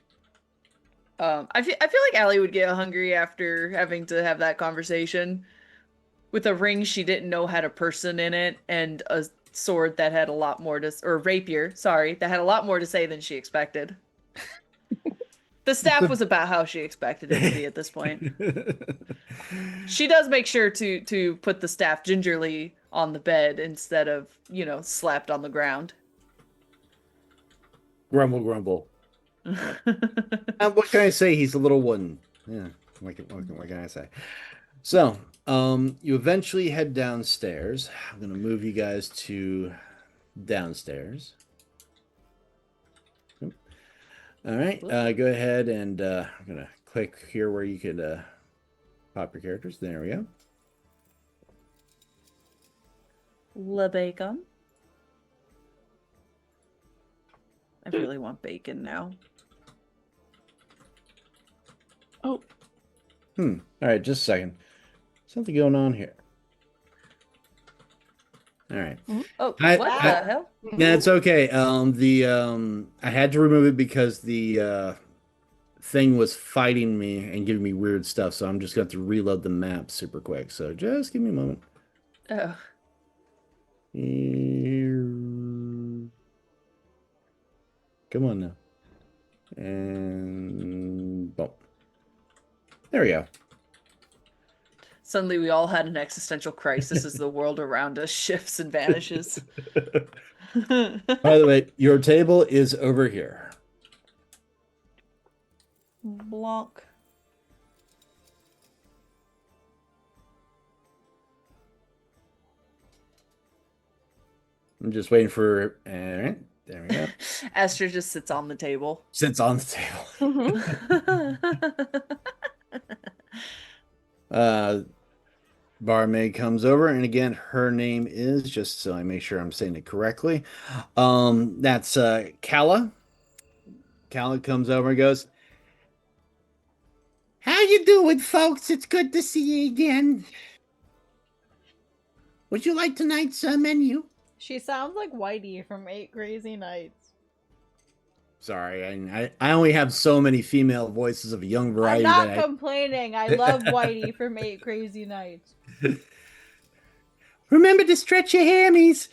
I feel like Allie would get hungry after having to have that conversation with a ring she didn't know had a person in it and a sword that had a lot more to, or rapier, sorry, that had a lot more to say than she expected. The staff was about how she expected it to be at this point. She does make sure to put the staff gingerly on the bed instead of, slapped on the ground. Grumble, grumble. What can I say? He's a little one. Yeah. What can I say? So, you eventually head downstairs. I'm gonna move you guys to downstairs. All right. Go ahead and I'm gonna click here where you could pop your characters. There we go. Le bacon. I really want bacon now. Oh, All right, just a second. Something going on here. All right. Oh, I- what I- the hell? Yeah, it's okay. I had to remove it because the thing was fighting me and giving me weird stuff, so I'm just going to have to reload the map super quick. So just give me a moment. Oh, Come on now. And boom. There we go. suddenly we all had an existential crisis as the world around us shifts and vanishes. By the way, your table is over here. Blanc. I'm just waiting for. All right, there we go. Esther just sits on the table. Sits on the table. Barmaid comes over, and again, her name is, just so I make sure I'm saying it correctly. That's Kala. Kala comes over and goes, "How you doing, folks? It's good to see you again. Would you like tonight's menu?" She sounds like Whitey from 8 Crazy Nights. Sorry, I only have so many female voices of a young I'm variety not that complaining. I love Whitey from 8 Crazy Nights. Remember to stretch your hammies.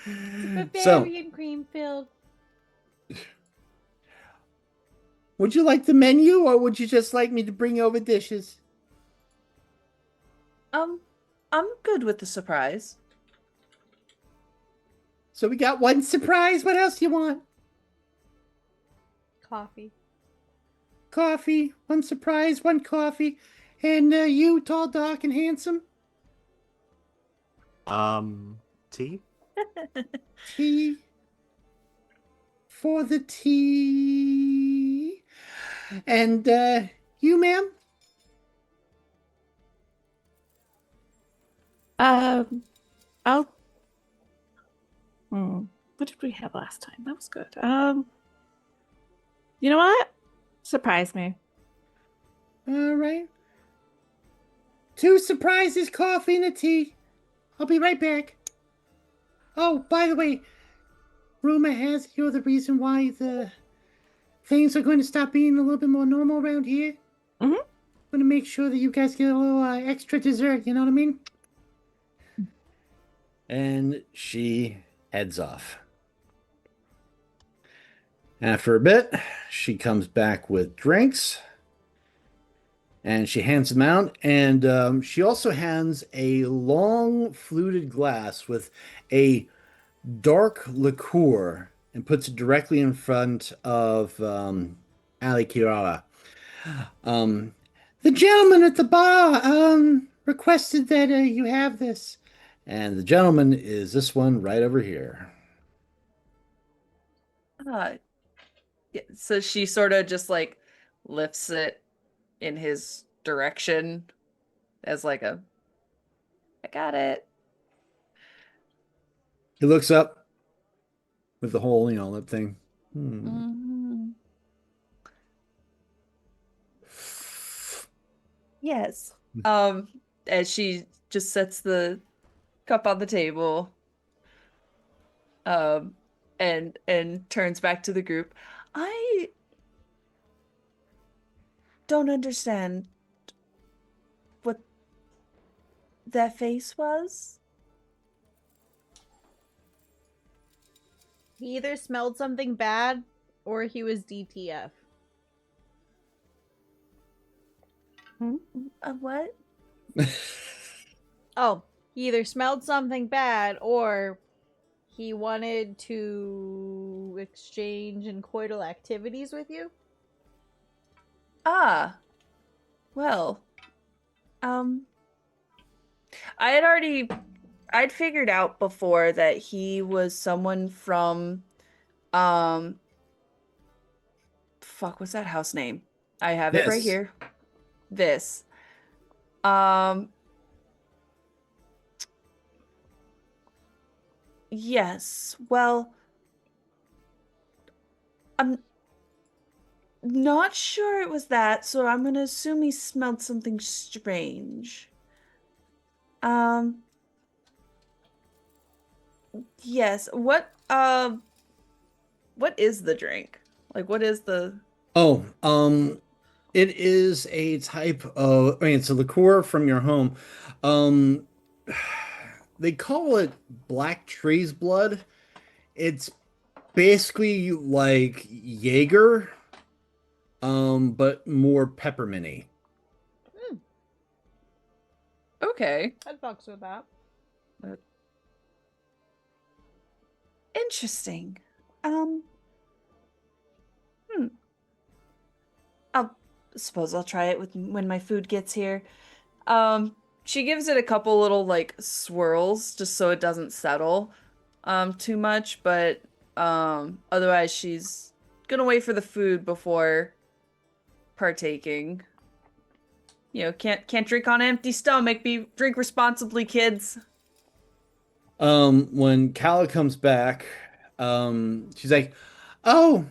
Bavarian cream filled. Would you like the menu, or would you just like me to bring over dishes? I'm good with the surprise. So we got one surprise. What else do you want? Coffee. Coffee. One surprise, one coffee. And you, tall, dark, and handsome? Tea? Tea. For the tea. And you, ma'am? I'll. What did we have last time? That was good. You know what? Surprise me. All right. 2 surprises, coffee, and a tea. I'll be right back. Oh, by the way, rumor has you're the reason why the things are going to stop being a little bit more normal around here. Mm-hmm. I'm going to make sure that you guys get a little extra dessert, you know what I mean? And she heads off. After a bit, she comes back with drinks. And she hands them out. And she also hands a long fluted glass with a dark liqueur and puts it directly in front of Ali Kirara. The gentleman at the bar requested that you have this. And the gentleman is this one right over here. Yeah, so she sort of just like lifts it in his direction as like a, I got it. He looks up with the whole, lip thing. Yes. As she just sets the cup on the table, and turns back to the group. I don't understand what that face was. He either smelled something bad or he was DTF. What? Oh, he either smelled something bad or he wanted to exchange in coital activities with you. Ah, well, I'd figured out before that he was someone from, um, fuck, what's that house name? I have it right This. here. This. Um, yes. Well, I'm not sure it was that, so I'm gonna assume he smelled something strange. Um, yes. What is the drink? Like, what is the... Oh, it is a type of, I mean, it's a liqueur from your home. Um, they call it black tree's blood. It's basically like Jaeger, but more pepperminty. Okay. I'd fucks with that. Interesting. Um, hmm. I'll suppose I'll try it with when my food gets here. She gives it a couple little like swirls just so it doesn't settle too much, but otherwise she's gonna wait for the food before partaking. You know, can't drink on an empty stomach. Drink responsibly, kids. When Kala comes back, she's like, "Oh,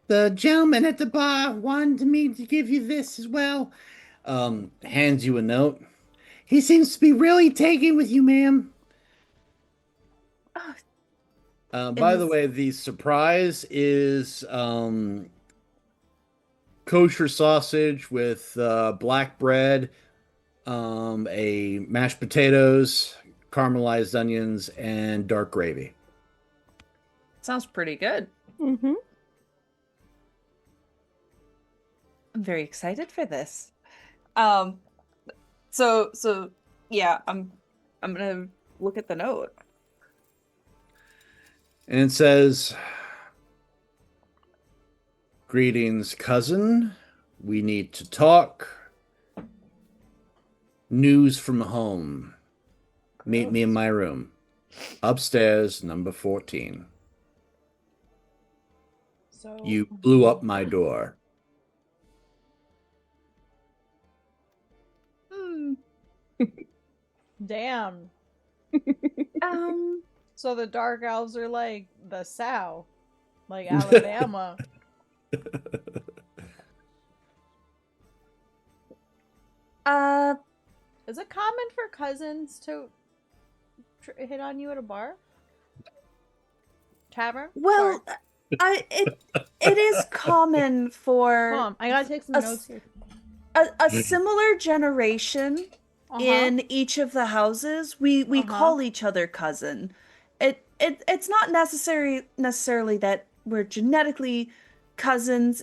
the gentleman at the bar wanted me to give you this as well." Hands you a note. He seems to be really taken with you, ma'am. Oh, By and the this, way, the surprise is kosher sausage with black bread, a mashed potatoes, caramelized onions, and dark gravy. sounds pretty good. Mm-hmm. I'm very excited for this. Um, so yeah, I'm gonna look at the note. And it says, "Greetings, cousin. We need to talk. News from home. Meet me in my room. Upstairs, number 14. So You blew up my door." Hmm. damn. Um, So the dark elves are like the South, like Alabama. uh, Is it common for cousins to hit on you at a bar? Tavern? well, Sorry. it is common for Mom, I gotta take some a, notes here. a similar generation in each of the houses. We call each other cousin. It's not necessarily that we're genetically cousins.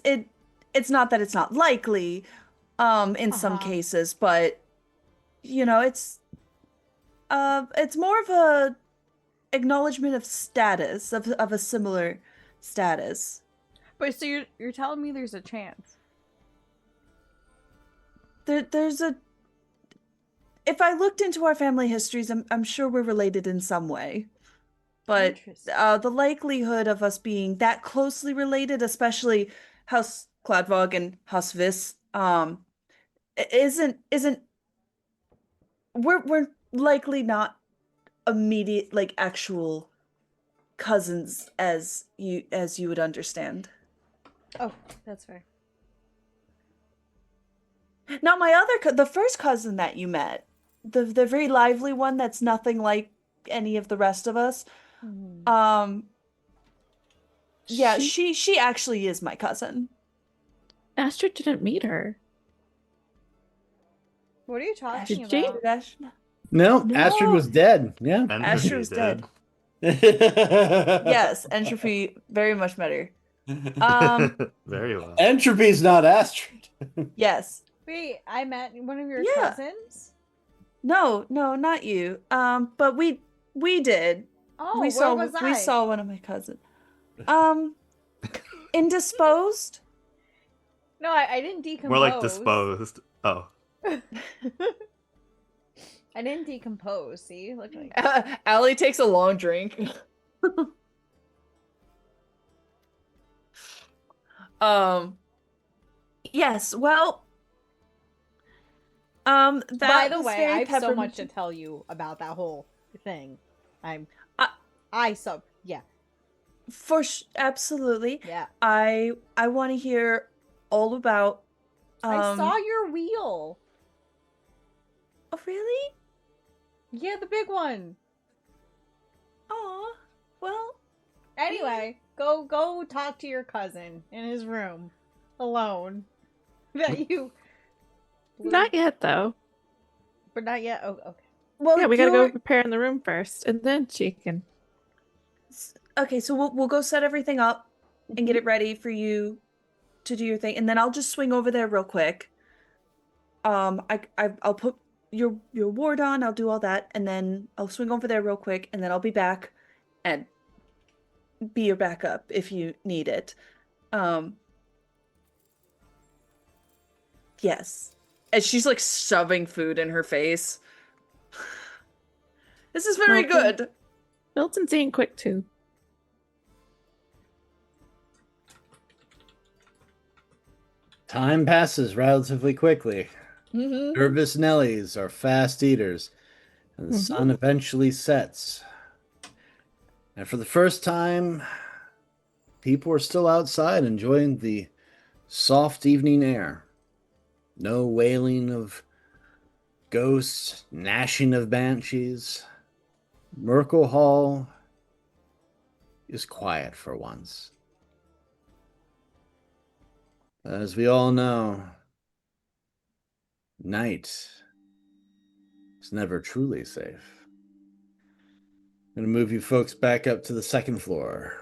It's not that it's not likely, in some cases, but you know, it's more of a acknowledgement of status, of a similar status. But so you're telling me there's a chance? There's a if I looked into our family histories, I'm sure we're related in some way. But Interesting. the likelihood of us being that closely related, especially House Cladvog and House Vis, isn't we're likely not immediate like actual cousins as you would understand. Oh, that's fair. Now my the first cousin that you met, the very lively one that's nothing like any of the rest of us, yeah, she actually is my cousin. Astrid didn't meet her. What are you talking Did she? about? No, Astrid was dead. Yeah. Asher was dead. Yes. Yes, Entropy very much met her. Very well. Entropy's not Astrid. Yes. Wait, I met one of your Yeah. cousins? No, not you. But we did. Oh, we where saw was we I? saw one of my cousins. Indisposed. No, I didn't More like decompose. disposed. Oh. I didn't decompose. See, look like Allie takes a long drink. Um, yes, well, that By the was way, very I have so much to peppermint. tell you about that whole thing. I'm I- I sub yeah. Absolutely. Yeah. I want to hear all about I saw your wheel. Oh, really? Yeah, the big one. Oh, well, Anyway, go talk to your cousin in his room alone. That you Not yet, though. but not yet. Oh, okay. well, Yeah, we gotta go prepare in the room first, and then she can. okay, so we'll go set everything up and get Mhm. it ready for you to do your thing, and then I'll just swing over there real quick. I'll put your ward on, I'll do all that, and then I'll swing over there real quick, and then I'll be back and be your backup if you need it. Um, yes. And she's like shoving food in her face. This is very Milton. good. Milton's eating quick too. Time passes relatively quickly. Mm-hmm. Nervous Nellies are fast eaters, and the sun eventually sets. And for the first time, people are still outside enjoying the soft evening air. No wailing of ghosts, gnashing of banshees. Merkle Hall is quiet for once. As we all know, night is never truly safe. I'm going to move you folks back up to the second floor.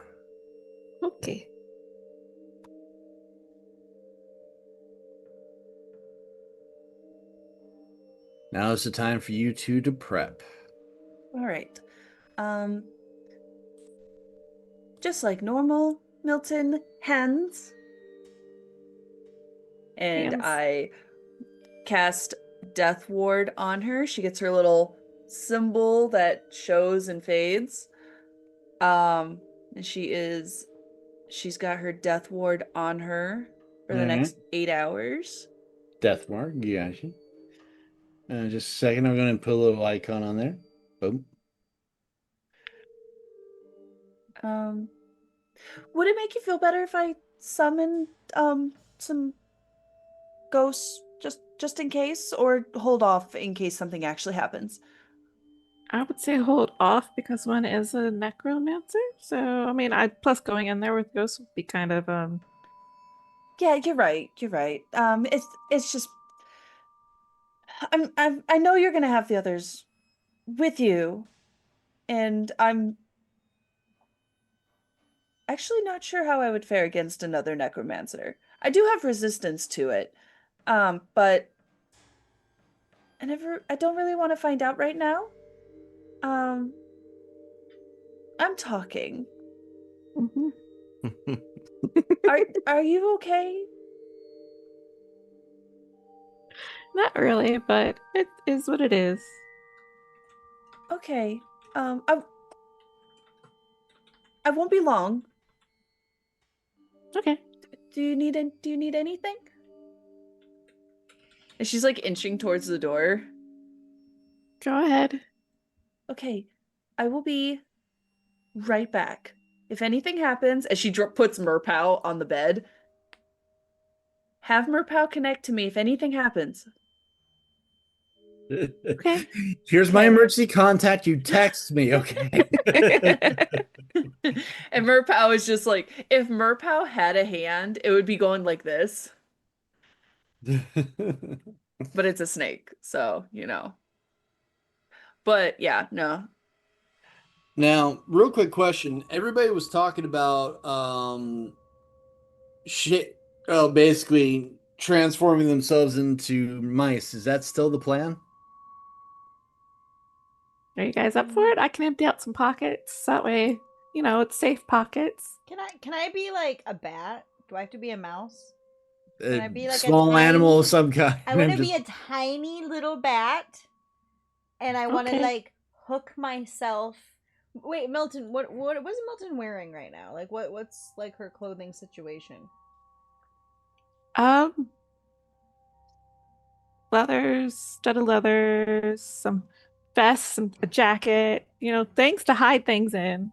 Okay. Now is the time for you two to prep. All right. Just like normal, Milton, hands. And Hands. I cast Death Ward on her. She gets her little symbol that shows and fades. And she's got her Death Ward on her for the next 8 hours. Death Mark, you got you. Just a second, I'm going to put a little icon on there. Boom. Would it make you feel better if I summoned some ghosts just in case, or hold off in case something actually happens? I would say hold off because one is a necromancer. So I mean, I plus going in there with ghosts would be kind of Yeah, you're right. You're right. It's just I know you're gonna have the others with you, and I'm actually not sure how I would fare against another necromancer. I do have resistance to it, but I don't really want to find out right now. Um, I'm talking. mhm. Are you okay? Not really, but it is what it is. Okay. Um, I I won't be long. Okay. Do you need anything? And she's like inching towards the door. Go ahead. Okay. I will be right back. If anything happens, as she puts Merpow on the bed, have Merpow connect to me if anything happens. Okay. Here's my Okay. emergency contact. You text me, okay? And Merpow is just like, if Merpow had a hand, it would be going like this, but it's a snake, so, you know. But yeah, no. Now, real quick question. Everybody was talking about shit basically transforming themselves into mice. Is that still the plan? Are you guys up for it? I can empty out some pockets. That way, it's safe pockets. Can I be like a bat? Do I have to be a mouse? Can I be A like a small animal tiny- of some kind. I want to Just- be a tiny little bat, and I want to Okay. like hook myself. Wait, Milton, what's Milton wearing right now? Like what's like her clothing situation? Um, leathers, studded leathers, some vests, a jacket. Things to hide things in.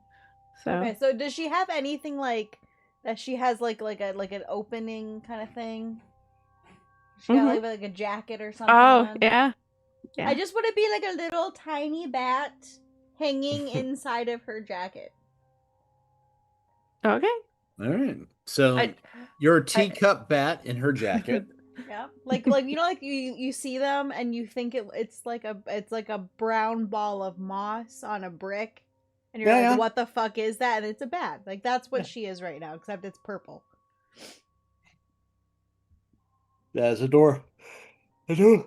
So. Okay, so does she have anything like that? She has like an opening kind of thing. She got Mhm. like a jacket or something Oh on. yeah, I yeah. just want to be like a little tiny bat hanging inside of her jacket. Okay. All right. So I- you're a teacup bat in her jacket. Yeah, like like you see them and you think it's like a brown ball of moss on a brick, and you're Yeah, like, yeah. what the fuck is that? And it's a bat. Like that's what Yeah. she is right now, except it's purple. There's a door. I don't